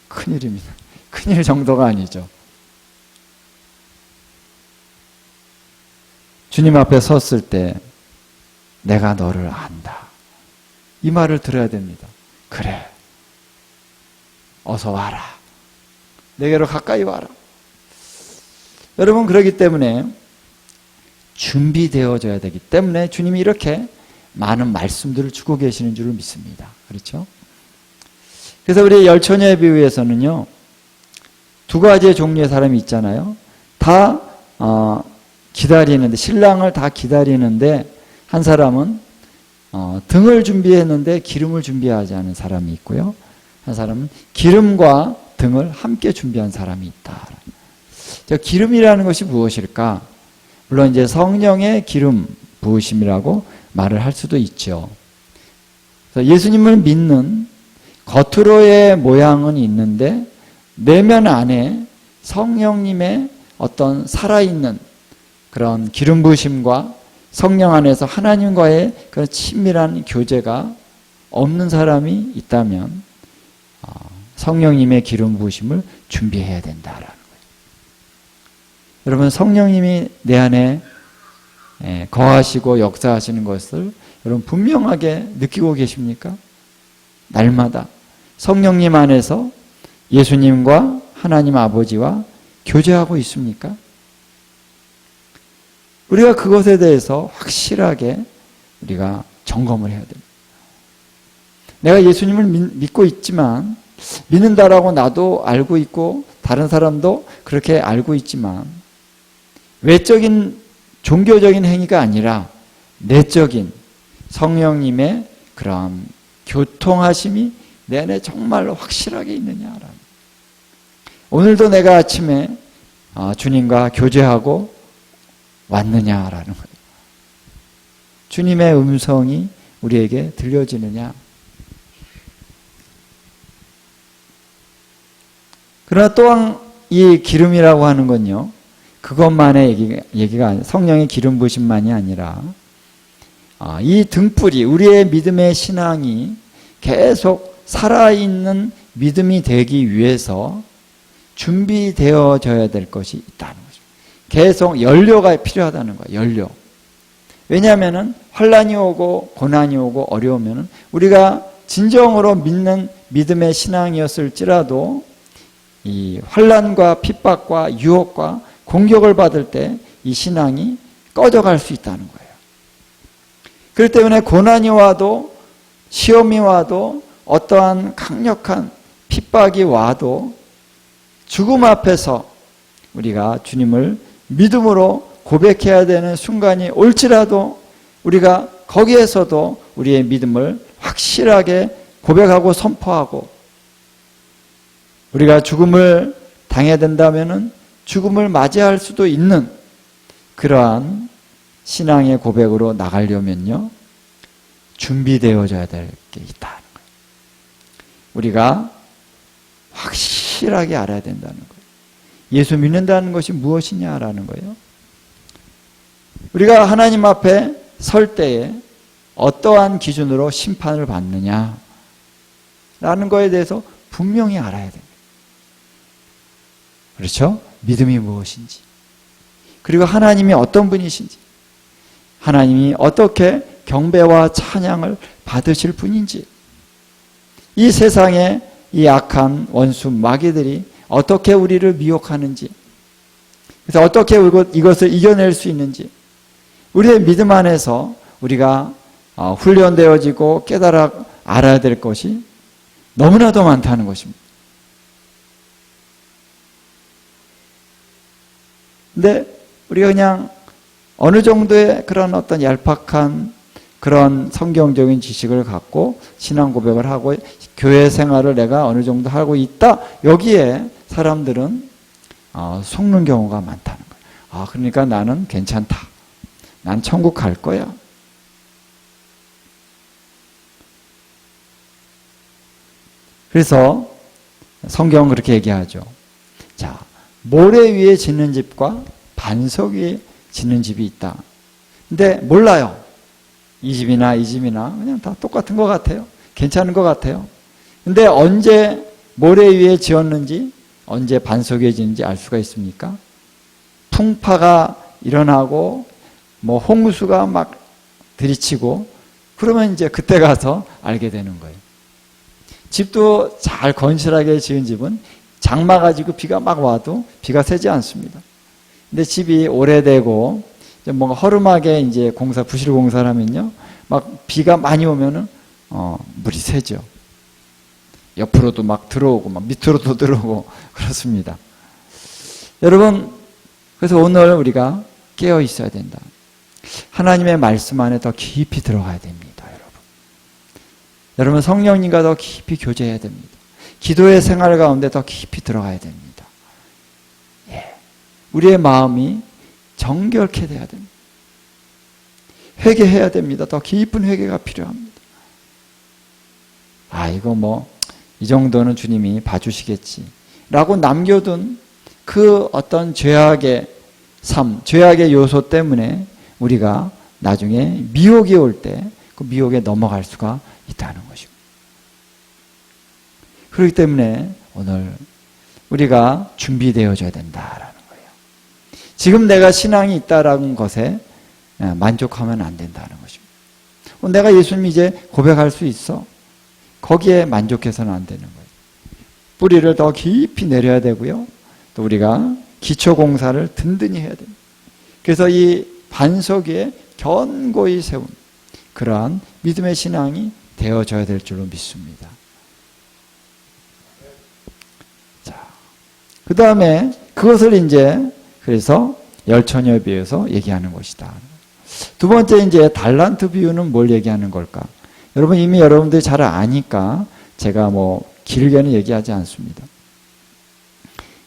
큰일입니다. 큰일 정도가 아니죠. 주님 앞에 섰을 때 내가 너를 안다. 이 말을 들어야 됩니다. 그래. 어서 와라. 내게로 가까이 와라. 여러분 그러기 때문에 준비되어져야 되기 때문에 주님이 이렇게 많은 말씀들을 주고 계시는 줄을 믿습니다. 그렇죠? 그래서 우리 열처녀의 비유에서는요. 두 가지의 종류의 사람이 있잖아요. 다 기다리는데 신랑을 다 기다리는데 한 사람은 등을 준비했는데 기름을 준비하지 않은 사람이 있고요. 한 사람은 기름과 등을 함께 준비한 사람이 있다. 기름이라는 것이 무엇일까? 물론 이제 성령의 기름 부으심이라고 말을 할 수도 있죠. 예수님을 믿는 겉으로의 모양은 있는데 내면 안에 성령님의 어떤 살아있는 그런 기름 부으심과 성령 안에서 하나님과의 그런 친밀한 교제가 없는 사람이 있다면 성령님의 기름 부으심을 준비해야 된다라는 거예요. 여러분, 성령님이 내 안에 거하시고 역사하시는 것을 여러분 분명하게 느끼고 계십니까? 날마다 성령님 안에서 예수님과 하나님 아버지와 교제하고 있습니까? 우리가 그것에 대해서 확실하게 우리가 점검을 해야 됩니다. 내가 예수님을 믿고 있지만, 믿는다라고 나도 알고 있고 다른 사람도 그렇게 알고 있지만, 외적인 종교적인 행위가 아니라 내적인 성령님의 그런 교통하심이 내 안에 정말로 확실하게 있느냐라는. 오늘도 내가 아침에 주님과 교제하고 왔느냐라는 거예요. 주님의 음성이 우리에게 들려지느냐. 그러나 또한 이 기름이라고 하는 건요, 그것만의 얘기가 아니라, 성령의 기름 부으심만이 아니라 이 등불이, 우리의 믿음의 신앙이 계속 살아있는 믿음이 되기 위해서 준비되어져야 될 것이 있다는 거죠. 계속 연료가 필요하다는 거예요. 연료. 왜냐하면 환난이 오고 고난이 오고 어려우면 우리가 진정으로 믿는 믿음의 신앙이었을지라도 이 환난과 핍박과 유혹과 공격을 받을 때 이 신앙이 꺼져갈 수 있다는 거예요. 그렇기 때문에 고난이 와도, 시험이 와도, 어떠한 강력한 핍박이 와도 죽음 앞에서 우리가 주님을 믿음으로 고백해야 되는 순간이 올지라도 우리가 거기에서도 우리의 믿음을 확실하게 고백하고 선포하고, 우리가 죽음을 당해야 된다면 죽음을 맞이할 수도 있는 그러한 신앙의 고백으로 나가려면요, 준비되어져야 될 게 있다는 거예요. 우리가 확실하게 알아야 된다는 거예요. 예수 믿는다는 것이 무엇이냐라는 거예요. 우리가 하나님 앞에 설 때에 어떠한 기준으로 심판을 받느냐라는 거에 대해서 분명히 알아야 됩니다. 그렇죠? 믿음이 무엇인지, 그리고 하나님이 어떤 분이신지, 하나님이 어떻게 경배와 찬양을 받으실 분인지, 이 세상에 이 악한 원수 마귀들이 어떻게 우리를 미혹하는지, 그래서 어떻게 이것을 이겨낼 수 있는지, 우리의 믿음 안에서 우리가 훈련되어지고 깨달아 알아야 될 것이 너무나도 많다는 것입니다. 근데 우리가 그냥 어느 정도의 그런 어떤 얄팍한 그런 성경적인 지식을 갖고 신앙 고백을 하고 교회 생활을 내가 어느 정도 하고 있다, 여기에 사람들은 속는 경우가 많다는 거예요. 그러니까 나는 괜찮다, 난 천국 갈 거야. 그래서 성경은 그렇게 얘기하죠. 자, 모래 위에 짓는 집과 반석 위에 짓는 집이 있다. 근데 몰라요. 이 집이나 이 집이나 그냥 다 똑같은 것 같아요. 괜찮은 것 같아요. 근데 언제 모래 위에 지었는지, 언제 반석 위에 짓는지 알 수가 있습니까? 풍파가 일어나고 뭐 홍수가 막 들이치고 그러면 이제 그때 가서 알게 되는 거예요. 집도 잘 건실하게 지은 집은 장마 가지고 비가 막 와도 비가 새지 않습니다. 근데 집이 오래되고 뭔가 허름하게 이제 부실 공사를 하면요, 막 비가 많이 오면은 물이 새죠. 옆으로도 막 들어오고 막 밑으로도 들어오고 그렇습니다. 여러분, 그래서 오늘 우리가 깨어 있어야 된다. 하나님의 말씀 안에 더 깊이 들어가야 됩니다, 여러분. 여러분, 성령님과 더 깊이 교제해야 됩니다. 기도의 생활 가운데 더 깊이 들어가야 됩니다. 우리의 마음이 정결케 돼야 됩니다. 회개해야 됩니다. 더 깊은 회개가 필요합니다. 이거 이 정도는 주님이 봐주시겠지 라고 남겨둔 그 어떤 죄악의 삶, 죄악의 요소 때문에 우리가 나중에 미혹이 올 때 그 미혹에 넘어갈 수가 있다는 것입니다. 그렇기 때문에 오늘 우리가 준비되어져야 된다라는 거예요. 지금 내가 신앙이 있다라는 것에 만족하면 안 된다는 것입니다. 내가 예수님 이제 고백할 수 있어. 거기에 만족해서는 안 되는 거예요. 뿌리를 더 깊이 내려야 되고요. 또 우리가 기초 공사를 든든히 해야 됩니다. 그래서 이 반석 위에 견고히 세운 그러한 믿음의 신앙이 되어져야 될 줄로 믿습니다. 자, 그 다음에 그것을 이제 그래서 열처녀에 비해서 얘기하는 것이다. 두 번째 이제 달란트 비유는 뭘 얘기하는 걸까? 여러분 이미 여러분들이 잘 아니까 제가 뭐 길게는 얘기하지 않습니다.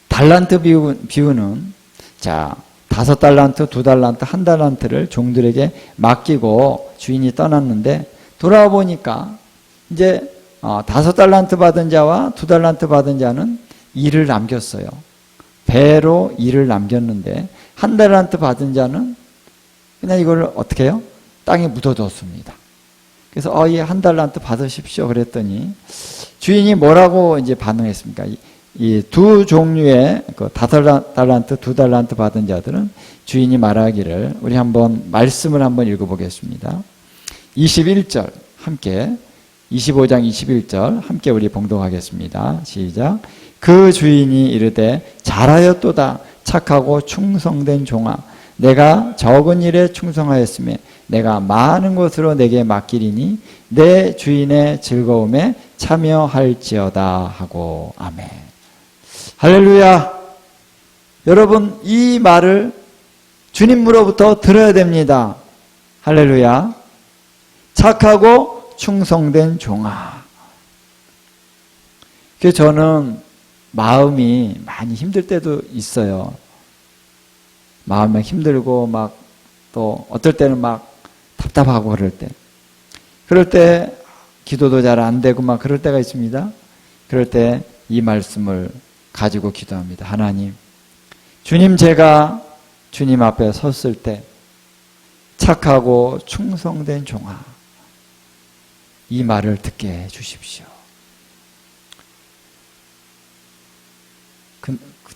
달란트 비유는 자 5달란트, 2달란트, 1달란트를 종들에게 맡기고 주인이 떠났는데 돌아와 보니까 이제 5달란트 받은 자와 2달란트 받은 자는 일을 남겼어요. 배로 일을 남겼는데 1달란트 받은 자는 그냥 이걸 어떻게 해요? 땅에 묻어뒀습니다. 그래서 이 1달란트 받으십시오 그랬더니 주인이 뭐라고 이제 반응했습니까? 이 두 종류의 그 5달란트, 2달란트 받은 자들은 주인이 말하기를 우리 한번 말씀을 한번 읽어보겠습니다. 21절 함께 25장 21절 함께 우리 봉독하겠습니다. 시작. 그 주인이 이르되 잘하였도다 착하고 충성된 종아 내가 적은 일에 충성하였으며 내가 많은 것으로 내게 맡기리니 내 주인의 즐거움에 참여할지어다 하고 아멘. 할렐루야. 여러분 이 말을 주님으로부터 들어야 됩니다. 할렐루야. 착하고 충성된 종아. 그래서 저는 마음이 많이 힘들 때도 있어요. 마음이 힘들고 막 또 어떨 때는 막 답답하고 그럴 때 기도도 잘 안 되고 막 그럴 때가 있습니다. 그럴 때 이 말씀을 가지고 기도합니다. 하나님, 주님 제가 주님 앞에 섰을 때 착하고 충성된 종아 이 말을 듣게 해 주십시오.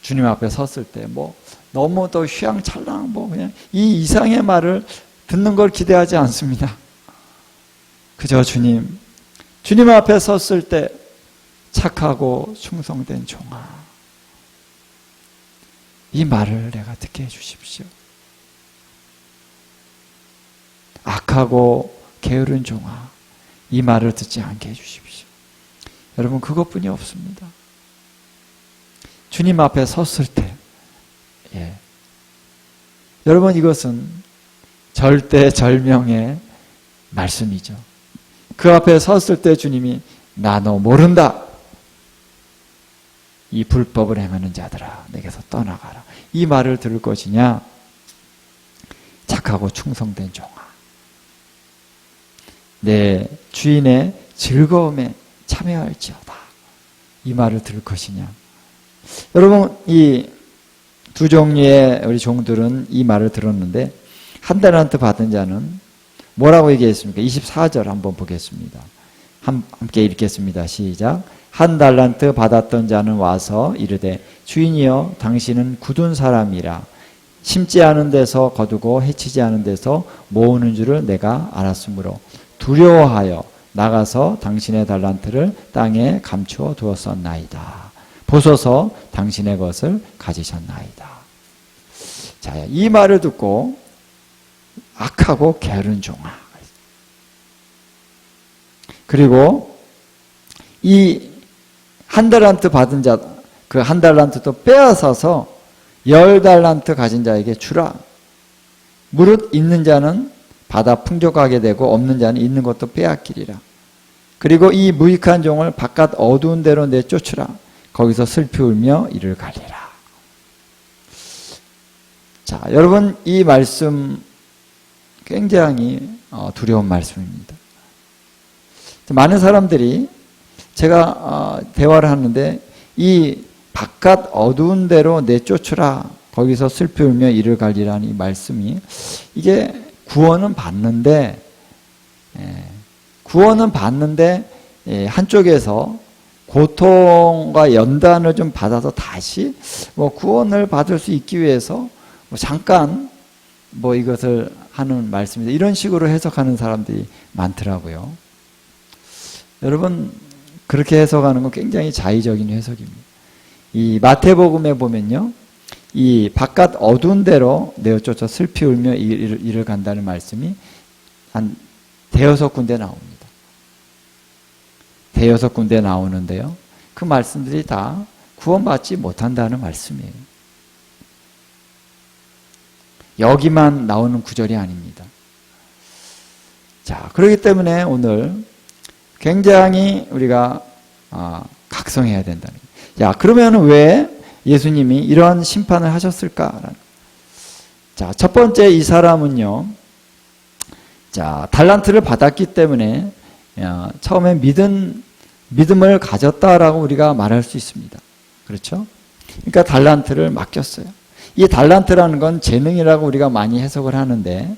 주님 앞에 섰을 때 뭐 너무 또 휘황찬란 뭐 그냥 이 이상의 말을 듣는 걸 기대하지 않습니다. 그저 주님 앞에 섰을 때 착하고 충성된 종아 이 말을 내가 듣게 해주십시오. 악하고 게으른 종아 이 말을 듣지 않게 해주십시오. 여러분 그것뿐이 없습니다. 주님 앞에 섰을 때 여러분 이것은 절대절명의 말씀이죠. 그 앞에 섰을 때 주님이 나 너 모른다. 이 불법을 행하는 자들아 내게서 떠나가라. 이 말을 들을 것이냐 착하고 충성된 종아 내 주인의 즐거움에 참여할지어다. 이 말을 들을 것이냐. 여러분 이 두 종류의 우리 종들은 이 말을 들었는데 1달란트 받은 자는 뭐라고 얘기했습니까? 24절 한번 보겠습니다. 함께 읽겠습니다. 시작. 1달란트 받았던 자는 와서 이르되 주인이여 당신은 굳은 사람이라 심지 않은 데서 거두고 해치지 않은 데서 모으는 줄을 내가 알았으므로 두려워하여 나가서 당신의 달란트를 땅에 감추어 두었었나이다. 보소서 당신의 것을 가지셨나이다. 자, 이 말을 듣고 악하고 게으른 종아 그리고 이 1달란트 받은 자 그 1달란트도 빼앗아서 10달란트 가진 자에게 주라. 무릇 있는 자는 받아 풍족하게 되고 없는 자는 있는 것도 빼앗기리라. 그리고 이 무익한 종을 바깥 어두운 데로 내쫓으라. 거기서 슬피 울며 이를 가리라. 자, 여러분 이 말씀 굉장히 두려운 말씀입니다. 많은 사람들이 제가 대화를 하는데 이 바깥 어두운 데로 내쫓으라. 거기서 슬피 울며 이를 갈리라는 이 말씀이, 이게 구원은 받는데 한쪽에서 고통과 연단을 좀 받아서 다시 구원을 받을 수 있기 위해서 잠깐 이것을 하는 말씀입니다. 이런 식으로 해석하는 사람들이 많더라고요. 여러분, 그렇게 해석하는 건 굉장히 자의적인 해석입니다. 이 마태복음에 보면요, 이 바깥 어두운 데로 내어쫓아 슬피 울며 이를 간다는 말씀이 한 대여섯 군데 나옵니다. 대여섯 군데 나오는데요, 그 말씀들이 다 구원받지 못한다는 말씀이에요. 여기만 나오는 구절이 아닙니다. 자, 그렇기 때문에 오늘 굉장히 우리가 각성해야 된다는 거예요. 자, 그러면 왜 예수님이 이런 심판을 하셨을까? 자, 첫 번째, 이 사람은요, 자, 달란트를 받았기 때문에 처음에 믿음을 가졌다라고 우리가 말할 수 있습니다. 그렇죠? 그러니까 달란트를 맡겼어요. 이 달란트라는 건 재능이라고 우리가 많이 해석을 하는데,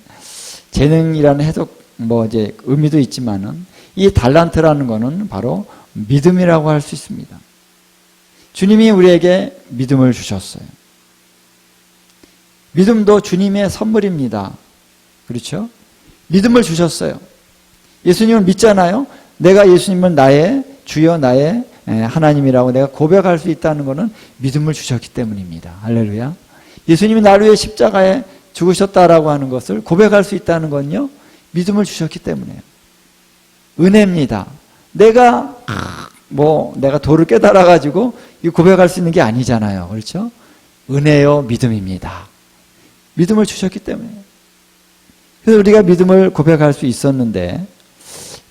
재능이라는 해석 이제 의미도 있지만은, 이 달란트라는 거는 바로 믿음이라고 할 수 있습니다. 주님이 우리에게 믿음을 주셨어요. 믿음도 주님의 선물입니다. 그렇죠? 믿음을 주셨어요. 예수님을 믿잖아요. 내가 예수님을 나의 주여, 나의 하나님이라고 내가 고백할 수 있다는 것은 믿음을 주셨기 때문입니다. 할렐루야. 예수님이 나를 위해 십자가에 죽으셨다라고 하는 것을 고백할 수 있다는 건요, 믿음을 주셨기 때문에요. 은혜입니다. 내가 도를 깨달아가지고 고백할 수 있는 게 아니잖아요. 그렇죠? 은혜요, 믿음입니다. 믿음을 주셨기 때문에. 그래서 우리가 믿음을 고백할 수 있었는데,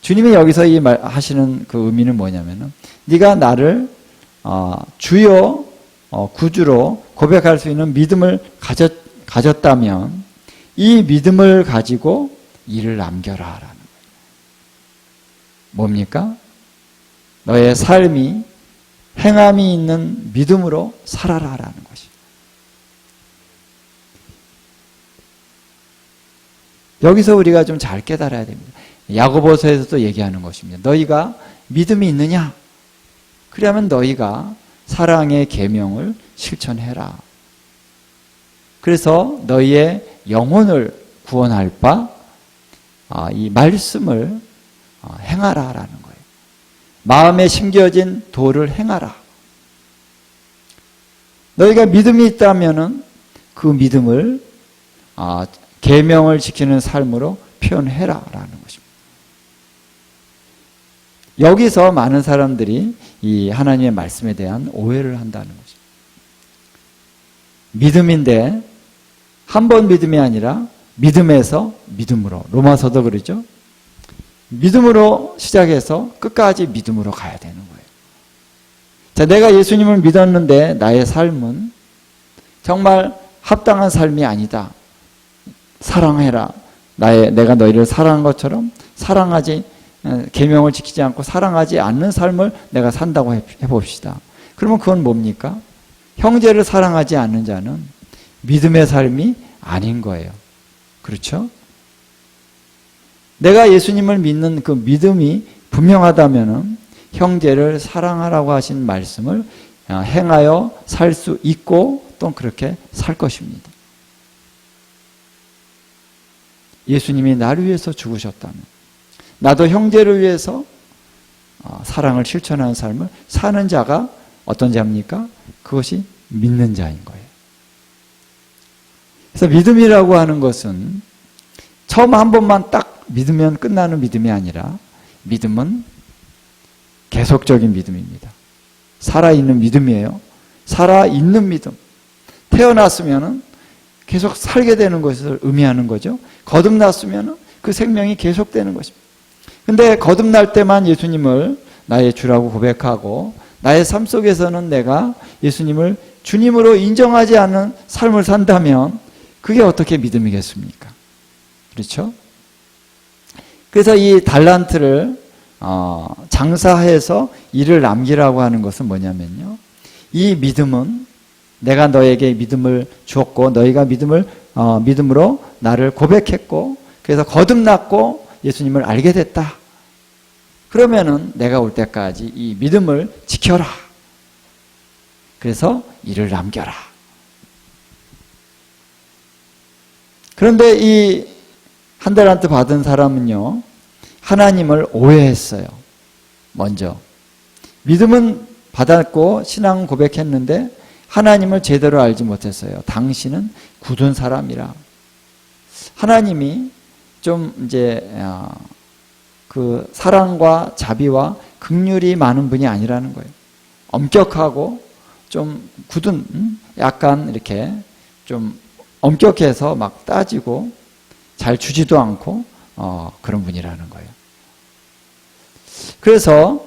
주님이 여기서 하시는 그 의미는 뭐냐면은, 네가 나를 주요, 구주로 고백할 수 있는 믿음을 가졌다면 이 믿음을 가지고 일을 남겨라 라는 거예요. 뭡니까? 너의 삶이 행함이 있는 믿음으로 살아라 라는 것이. 여기서 우리가 좀 잘 깨달아야 됩니다. 야고보서에서도 얘기하는 것입니다. 너희가 믿음이 있느냐? 그러면 너희가 사랑의 계명을 실천해라. 그래서 너희의 영혼을 구원할 바 이 말씀을 행하라라는 거예요. 마음에 심겨진 도를 행하라. 너희가 믿음이 있다면은 그 믿음을 계명을 지키는 삶으로 표현해라라는 것입니다. 여기서 많은 사람들이 이 하나님의 말씀에 대한 오해를 한다는 것입니다. 믿음인데 한 번 믿음이 아니라 믿음에서 믿음으로, 로마서도 그러죠. 믿음으로 시작해서 끝까지 믿음으로 가야 되는 거예요. 자, 내가 예수님을 믿었는데 나의 삶은 정말 합당한 삶이 아니다. 사랑해라. 내가 너희를 사랑한 것처럼 계명을 지키지 않고 사랑하지 않는 삶을 내가 산다고 해봅시다. 그러면 그건 뭡니까? 형제를 사랑하지 않는 자는 믿음의 삶이 아닌 거예요. 그렇죠? 내가 예수님을 믿는 그 믿음이 분명하다면은 형제를 사랑하라고 하신 말씀을 행하여 살 수 있고 또 그렇게 살 것입니다. 예수님이 나를 위해서 죽으셨다면 나도 형제를 위해서 사랑을 실천하는 삶을 사는 자가 어떤 자입니까? 그것이 믿는 자인 거예요. 그래서 믿음이라고 하는 것은 처음 한 번만 딱 믿으면 끝나는 믿음이 아니라 믿음은 계속적인 믿음입니다. 살아있는 믿음이에요. 살아있는 믿음. 태어났으면 계속 살게 되는 것을 의미하는 거죠. 거듭났으면 그 생명이 계속되는 것입니다. 근데 거듭날 때만 예수님을 나의 주라고 고백하고 나의 삶 속에서는 내가 예수님을 주님으로 인정하지 않는 삶을 산다면 그게 어떻게 믿음이겠습니까? 그렇죠? 그래서 이 달란트를 장사해서 일을 남기라고 하는 것은 뭐냐면요, 이 믿음은 내가 너에게 믿음을 주었고 너희가 믿음으로 나를 고백했고 그래서 거듭났고 예수님을 알게 됐다. 그러면은 내가 올 때까지 이 믿음을 지켜라. 그래서 이를 남겨라. 그런데 이 한 달란트 받은 사람은요, 하나님을 오해했어요. 먼저 믿음은 받았고 신앙 고백했는데 하나님을 제대로 알지 못했어요. 당신은 굳은 사람이라. 하나님이 좀 이제 그 사랑과 자비와 긍휼이 많은 분이 아니라는 거예요. 엄격하고 좀 굳은, 약간 이렇게 좀 엄격해서 막 따지고 잘 주지도 않고 그런 분이라는 거예요. 그래서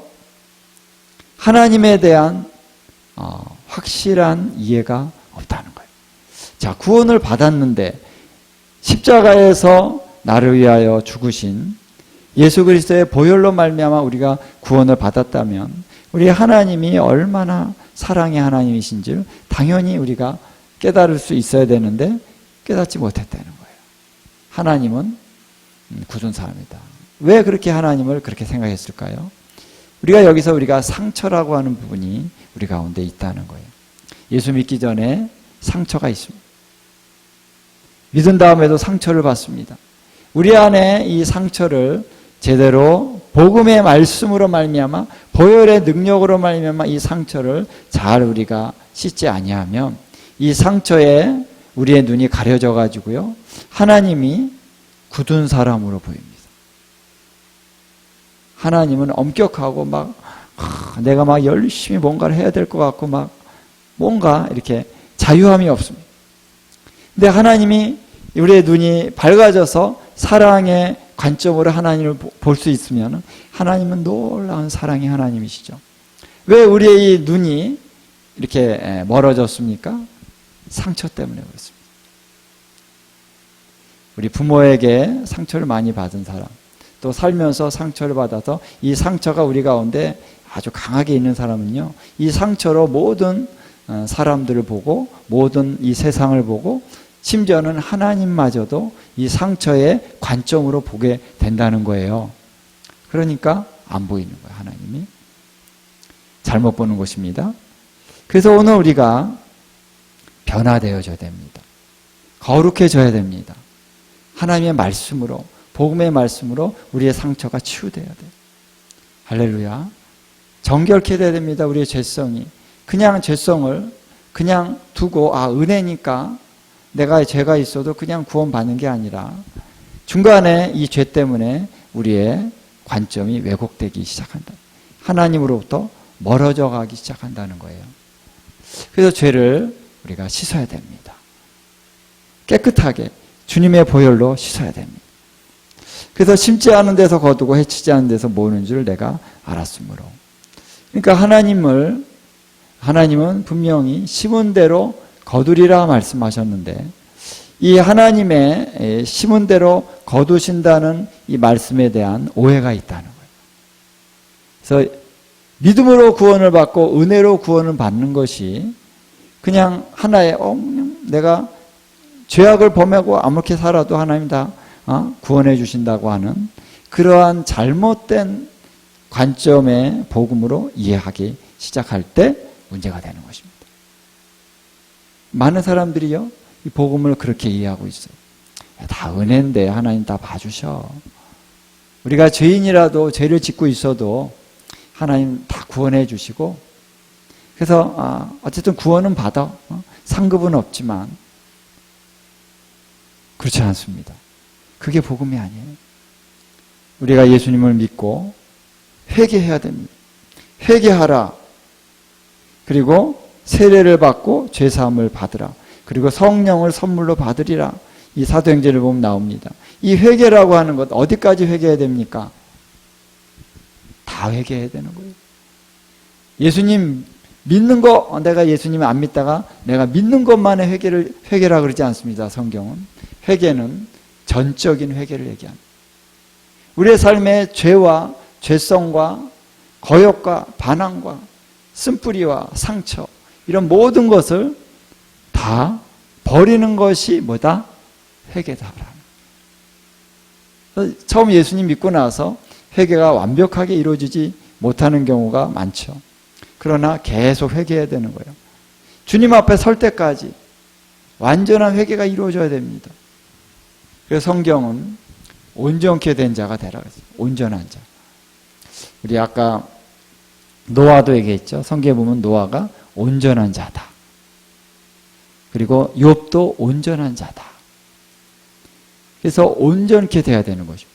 하나님에 대한 확실한 이해가 없다는 거예요. 자, 구원을 받았는데 십자가에서 나를 위하여 죽으신 예수 그리스도의 보혈로 말미암아 우리가 구원을 받았다면 우리 하나님이 얼마나 사랑의 하나님이신지를 당연히 우리가 깨달을 수 있어야 되는데 깨닫지 못했다는 거예요. 하나님은 굳은 사람이다. 왜 그렇게 하나님을 그렇게 생각했을까요? 우리가 상처라고 하는 부분이 우리 가운데 있다는 거예요. 예수 믿기 전에 상처가 있습니다. 믿은 다음에도 상처를 받습니다. 우리 안에 이 상처를 제대로 복음의 말씀으로 말미암아 보혈의 능력으로 말미암아 이 상처를 잘 우리가 씻지 아니하면 이 상처에 우리의 눈이 가려져 가지고요, 하나님이 굳은 사람으로 보입니다. 하나님은 엄격하고 내가 열심히 뭔가를 해야 될 것 같고 뭔가 이렇게 자유함이 없습니다. 근데 하나님이 우리의 눈이 밝아져서 사랑의 관점으로 하나님을 볼 수 있으면 하나님은 놀라운 사랑의 하나님이시죠. 왜 우리의 이 눈이 이렇게 멀어졌습니까? 상처 때문에 그렇습니다. 우리 부모에게 상처를 많이 받은 사람, 또 살면서 상처를 받아서 이 상처가 우리 가운데 아주 강하게 있는 사람은요, 이 상처로 모든 사람들을 보고 모든 이 세상을 보고 심지어는 하나님마저도 이 상처의 관점으로 보게 된다는 거예요. 그러니까 안 보이는 거예요. 하나님이 잘못 보는 것입니다. 그래서 오늘 우리가 변화되어져야 됩니다. 거룩해져야 됩니다. 하나님의 말씀으로, 복음의 말씀으로 우리의 상처가 치유돼야 돼요. 할렐루야. 정결케 돼야 됩니다. 우리의 죄성이. 그냥 죄성을 그냥 두고 은혜니까 내가 죄가 있어도 그냥 구원받는 게 아니라 중간에 이 죄 때문에 우리의 관점이 왜곡되기 시작한다. 하나님으로부터 멀어져 가기 시작한다는 거예요. 그래서 죄를 우리가 씻어야 됩니다. 깨끗하게 주님의 보혈로 씻어야 됩니다. 그래서 심지 않은 데서 거두고 해치지 않은 데서 모으는 줄 내가 알았으므로. 그러니까 하나님은 분명히 심은 대로 거두리라 말씀하셨는데 이 하나님의 심은 대로 거두신다는 이 말씀에 대한 오해가 있다는 거예요. 그래서 믿음으로 구원을 받고 은혜로 구원을 받는 것이 그냥 하나의 내가 죄악을 범하고 아무렇게 살아도 하나님 다 구원해 주신다고 하는 그러한 잘못된 관점의 복음으로 이해하기 시작할 때 문제가 되는 것입니다. 많은 사람들이요, 이 복음을 그렇게 이해하고 있어요. 다 은혜인데 하나님 다 봐주셔. 우리가 죄인이라도 죄를 짓고 있어도 하나님 다 구원해 주시고, 그래서 어쨌든 구원은 받아. 상급은 없지만 그렇지 않습니다. 그게 복음이 아니에요. 우리가 예수님을 믿고 회개해야 됩니다. 회개하라. 그리고 세례를 받고 죄사함을 받으라. 그리고 성령을 선물로 받으리라. 이 사도행전을 보면 나옵니다. 이 회개라고 하는 것 어디까지 회개해야 됩니까? 다 회개해야 되는 거예요. 예수님 믿는 거, 내가 예수님 안 믿다가 내가 믿는 것만의 회개라 그러지 않습니다. 성경은. 회개는 전적인 회개를 얘기합니다. 우리의 삶의 죄와 죄성과 거역과 반항과 쓴뿌리와 상처, 이런 모든 것을 다 버리는 것이 뭐다? 회개다라는. 처음 예수님 믿고 나서 회개가 완벽하게 이루어지지 못하는 경우가 많죠. 그러나 계속 회개해야 되는 거예요. 주님 앞에 설 때까지 완전한 회개가 이루어져야 됩니다. 그래서 성경은 온전케 된 자가 되라 그랬어요. 온전한 자. 우리 아까 노아도 얘기했죠. 성경에 보면 노아가 온전한 자다. 그리고 욥도 온전한 자다. 그래서 온전케 돼야 되는 거죠.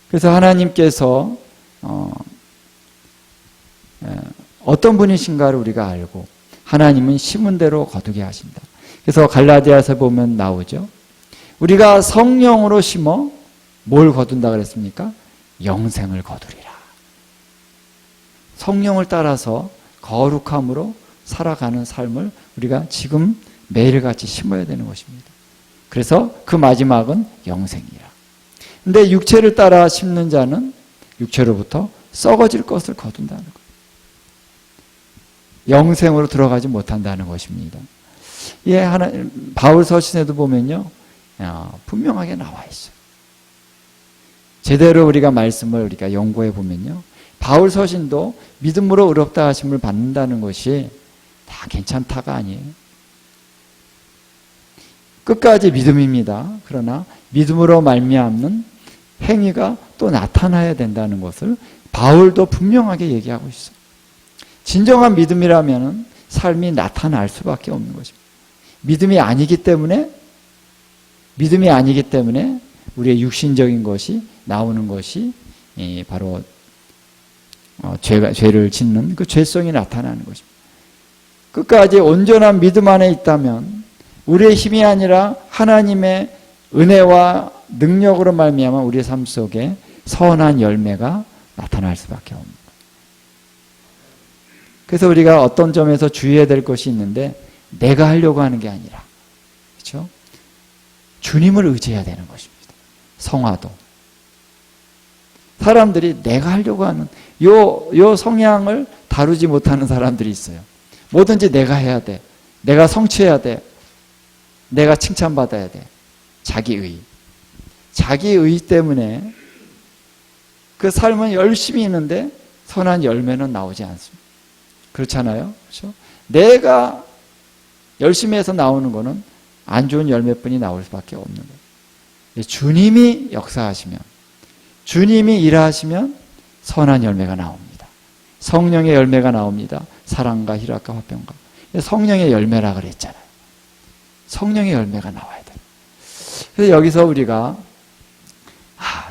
그래서 하나님께서 어떤 분이신가를 우리가 알고 하나님은 심은 대로 거두게 하신다. 그래서 갈라디아서 보면 나오죠. 우리가 성령으로 심어 뭘 거둔다 그랬습니까? 영생을 거두리라. 성령을 따라서 거룩함으로 살아가는 삶을 우리가 지금 매일같이 심어야 되는 것입니다. 그래서 그 마지막은 영생이라. 근데 육체를 따라 심는 자는 육체로부터 썩어질 것을 거둔다는 거예요. 영생으로 들어가지 못한다는 것입니다. 예, 바울 서신에도 보면요, 분명하게 나와 있어요. 제대로 우리가 말씀을 우리가 연구해 보면요, 바울 서신도 믿음으로 의롭다 하심을 받는다는 것이 다 괜찮다가 아니에요. 끝까지 믿음입니다. 그러나 믿음으로 말미암는 행위가 또 나타나야 된다는 것을 바울도 분명하게 얘기하고 있어요. 진정한 믿음이라면 삶이 나타날 수밖에 없는 것입니다. 믿음이 아니기 때문에 우리의 육신적인 것이 나오는 것이 바로 죄를 짓는 그 죄성이 나타나는 것입니다. 끝까지 온전한 믿음 안에 있다면 우리의 힘이 아니라 하나님의 은혜와 능력으로 말미암아 우리의 삶 속에 선한 열매가 나타날 수밖에 없는 거예요. 그래서 우리가 어떤 점에서 주의해야 될 것이 있는데 내가 하려고 하는 게 아니라, 그렇죠? 주님을 의지해야 되는 것입니다. 성화도. 사람들이 내가 하려고 하는 요 성향을 다루지 못하는 사람들이 있어요. 뭐든지 내가 해야 돼. 내가 성취해야 돼. 내가 칭찬받아야 돼. 자기의. 자기의 때문에 그 삶은 열심히 있는데 선한 열매는 나오지 않습니다. 그렇잖아요. 그렇죠? 내가 열심히 해서 나오는 거는 안 좋은 열매뿐이 나올 수밖에 없는 거예요. 주님이 역사하시면, 주님이 일하시면 선한 열매가 나옵니다. 성령의 열매가 나옵니다. 사랑과 희락과 화평과. 성령의 열매라 그랬잖아요. 성령의 열매가 나와야 돼요. 그래서 여기서 우리가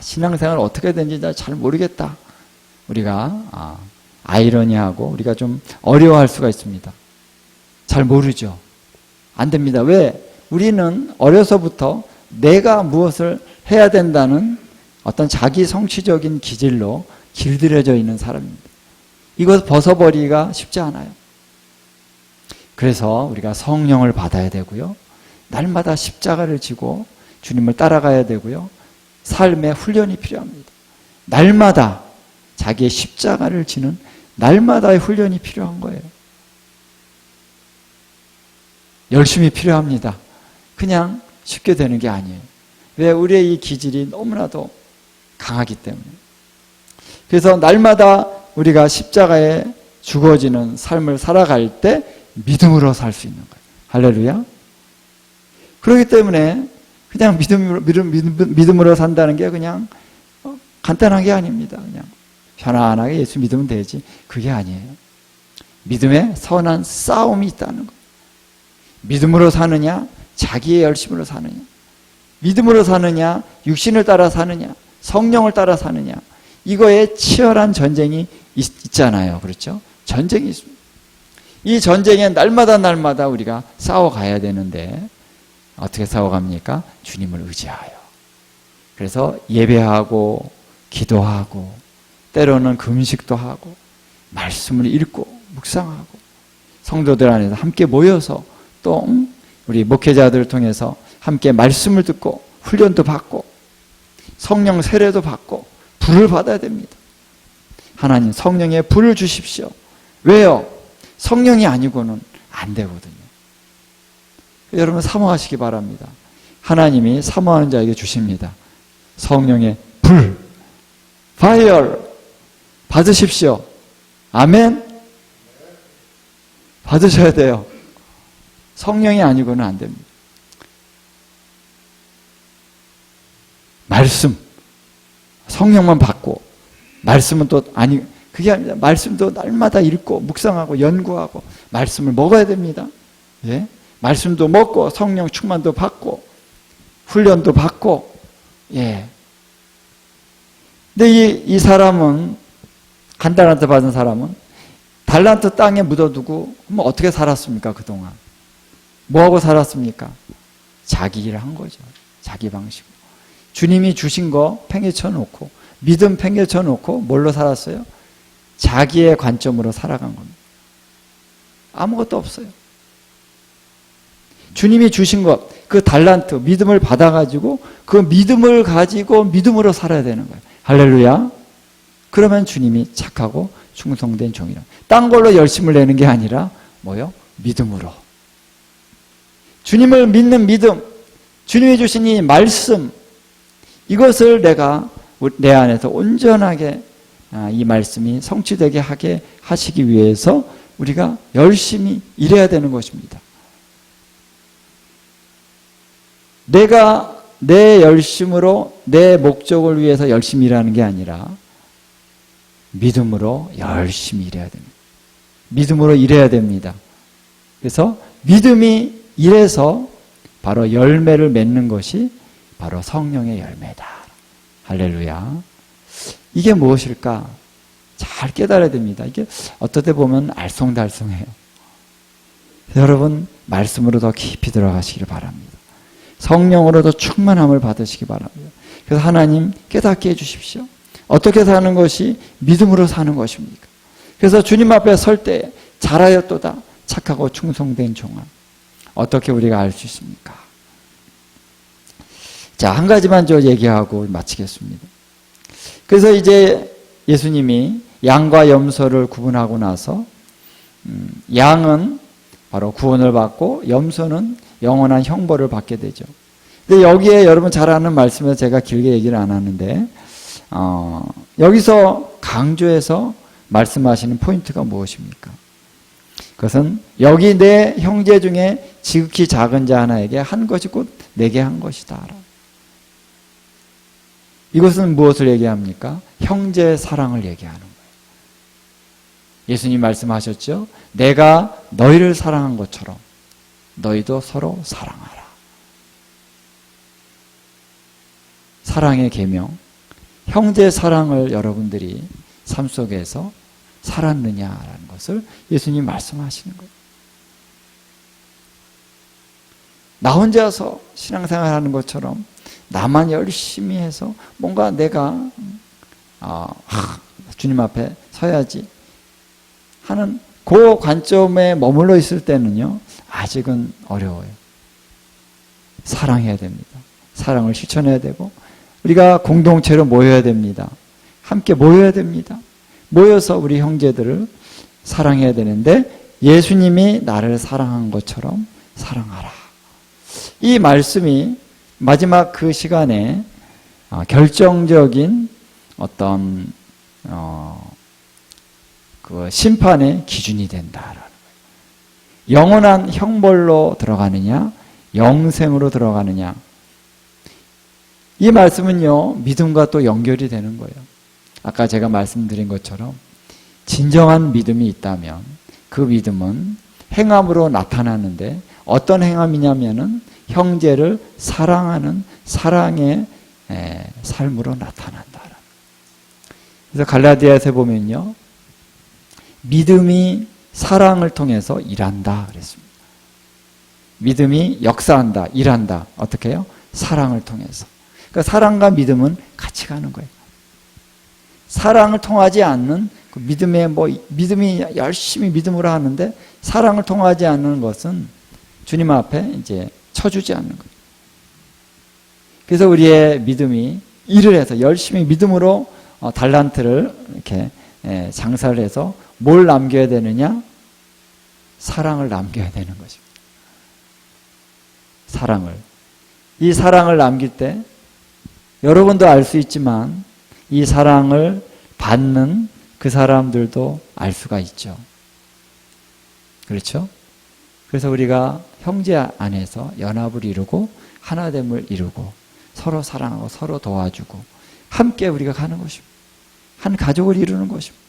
신앙생활 어떻게 되는지 잘 모르겠다. 우리가 아이러니하고 우리가 좀 어려워할 수가 있습니다. 잘 모르죠. 안 됩니다. 왜? 우리는 어려서부터 내가 무엇을 해야 된다는 어떤 자기 성취적인 기질로 길들여져 있는 사람입니다. 이것을 벗어버리기가 쉽지 않아요. 그래서 우리가 성령을 받아야 되고요. 날마다 십자가를 지고 주님을 따라가야 되고요. 삶의 훈련이 필요합니다. 날마다 자기의 십자가를 지는 날마다의 훈련이 필요한 거예요. 열심히 필요합니다. 그냥 쉽게 되는 게 아니에요. 왜? 우리의 이 기질이 너무나도 강하기 때문에. 그래서 날마다 우리가 십자가에 죽어지는 삶을 살아갈 때 믿음으로 살 수 있는 거예요. 할렐루야. 그렇기 때문에 그냥 믿음으로 산다는 게 그냥 간단한 게 아닙니다. 그냥 편안하게 예수 믿으면 되지. 그게 아니에요. 믿음에 선한 싸움이 있다는 거예요. 믿음으로 사느냐, 자기의 열심으로 사느냐, 믿음으로 사느냐, 육신을 따라 사느냐, 성령을 따라 사느냐, 이거에 치열한 전쟁이 있잖아요. 그렇죠? 전쟁이 있습니다. 이 전쟁에 날마다 우리가 싸워가야 되는데 어떻게 싸워갑니까? 주님을 의지하여. 그래서 예배하고 기도하고 때로는 금식도 하고 말씀을 읽고 묵상하고 성도들 안에서 함께 모여서 또 우리 목회자들을 통해서 함께 말씀을 듣고 훈련도 받고 성령 세례도 받고 불을 받아야 됩니다. 하나님 성령의 불을 주십시오. 왜요? 성령이 아니고는 안 되거든요. 여러분 사모하시기 바랍니다. 하나님이 사모하는 자에게 주십니다. 성령의 불, 파이어 받으십시오. 아멘. 받으셔야 돼요. 성령이 아니고는 안 됩니다. 말씀, 성령만 받고 말씀은 또 아니, 그게 아니라 말씀도 날마다 읽고 묵상하고 연구하고 말씀을 먹어야 됩니다. 예? 말씀도 먹고 성령 충만도 받고 훈련도 받고. 예. 근데 이 사람은, 한 달란트 받은 사람은 달란트 땅에 묻어두고 뭐 어떻게 살았습니까? 그동안 뭐하고 살았습니까? 자기 일을 한 거죠. 자기 방식으로. 주님이 주신 거 팽개쳐 놓고 믿음 팽개쳐 놓고 뭘로 살았어요? 자기의 관점으로 살아간 겁니다. 아무것도 없어요. 주님이 주신 것, 그 달란트, 믿음을 받아가지고 그 믿음을 가지고 믿음으로 살아야 되는 거예요. 할렐루야. 그러면 주님이 착하고 충성된 종이라. 딴 걸로 열심을 내는 게 아니라 뭐요? 믿음으로. 주님을 믿는 믿음, 주님이 주신 이 말씀, 이것을 내가 내 안에서 온전하게 이 말씀이 성취되게 하게 하시기 위해서 우리가 열심히 일해야 되는 것입니다. 내가 내 열심으로 내 목적을 위해서 열심히 일하는 게 아니라 믿음으로 열심히 일해야 됩니다. 믿음으로 일해야 됩니다. 그래서 믿음이 일해서 바로 열매를 맺는 것이 바로 성령의 열매다. 할렐루야. 이게 무엇일까? 잘 깨달아야 됩니다. 이게 어떨 때 보면 알쏭달쏭해요. 여러분 말씀으로 더 깊이 들어가시길 바랍니다. 성령으로도 충만함을 받으시기 바랍니다. 그래서 하나님 깨닫게 해주십시오. 어떻게 사는 것이 믿음으로 사는 것입니까? 그래서 주님 앞에 설 때 잘하였도다 착하고 충성된 종아. 어떻게 우리가 알 수 있습니까? 자, 한 가지만 저 얘기하고 마치겠습니다. 그래서 이제 예수님이 양과 염소를 구분하고 나서 양은 바로 구원을 받고 염소는 영원한 형벌을 받게 되죠. 근데 여기에 여러분 잘 아는 말씀에서 제가 길게 얘기를 안 하는데 여기서 강조해서 말씀하시는 포인트가 무엇입니까? 그것은 여기 내 형제 중에 지극히 작은 자 하나에게 한 것이 곧 내게 한 것이다. 이것은 무엇을 얘기합니까? 형제 사랑을 얘기하는 거예요. 예수님 말씀하셨죠? 내가 너희를 사랑한 것처럼 너희도 서로 사랑하라. 사랑의 계명, 형제 사랑을 여러분들이 삶 속에서 살았느냐라는 것을 예수님 말씀하시는 거예요. 나 혼자서 신앙생활 하는 것처럼 나만 열심히 해서 뭔가 내가 주님 앞에 서야지 하는 그 관점에 머물러 있을 때는요, 아직은 어려워요. 사랑해야 됩니다. 사랑을 실천해야 되고 우리가 공동체로 모여야 됩니다. 함께 모여야 됩니다. 모여서 우리 형제들을 사랑해야 되는데 예수님이 나를 사랑한 것처럼 사랑하라. 이 말씀이 마지막 그 시간에 결정적인 어떤 그 심판의 기준이 된다라는 거예요. 영원한 형벌로 들어가느냐, 영생으로 들어가느냐. 이 말씀은요, 믿음과 또 연결이 되는 거예요. 아까 제가 말씀드린 것처럼 진정한 믿음이 있다면 그 믿음은 행함으로 나타나는데 어떤 행함이냐면은 형제를 사랑하는 사랑의 삶으로 나타난다. 그래서 갈라디아에서 보면요, 믿음이 사랑을 통해서 일한다 그랬습니다. 믿음이 역사한다, 일한다. 어떻게 해요? 사랑을 통해서. 그러니까 사랑과 믿음은 같이 가는 거예요. 사랑을 통하지 않는 그 믿음이 열심히 믿음으로 하는데 사랑을 통하지 않는 것은 주님 앞에 이제 쳐주지 않는 거예요. 그래서 우리의 믿음이 일을 해서 열심히 믿음으로 달란트를 이렇게 장사를 해서 뭘 남겨야 되느냐? 사랑을 남겨야 되는 것입니다. 사랑을. 이 사랑을 남길 때 여러분도 알 수 있지만 이 사랑을 받는 그 사람들도 알 수가 있죠. 그렇죠? 그래서 우리가 형제 안에서 연합을 이루고 하나됨을 이루고 서로 사랑하고 서로 도와주고 함께 우리가 가는 것입니다. 한 가족을 이루는 것입니다.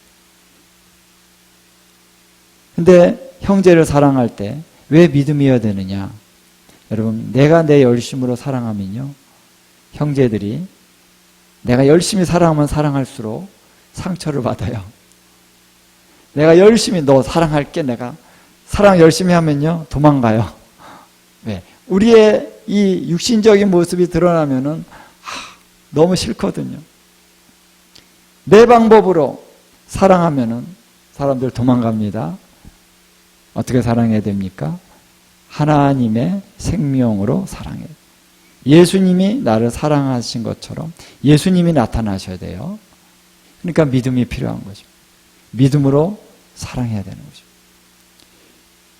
근데 형제를 사랑할 때 왜 믿음이어야 되느냐? 여러분, 내가 내 열심으로 사랑하면요, 형제들이 내가 열심히 사랑하면 사랑할수록 상처를 받아요. 내가 열심히 너 사랑할게, 내가 사랑 열심히 하면요 도망가요. 왜? 우리의 이 육신적인 모습이 드러나면은 너무 싫거든요. 내 방법으로 사랑하면은 사람들 도망갑니다. 어떻게 사랑해야 됩니까? 하나님의 생명으로 사랑해요. 예수님이 나를 사랑하신 것처럼 예수님이 나타나셔야 돼요. 그러니까 믿음이 필요한 거죠. 믿음으로 사랑해야 되는 거죠.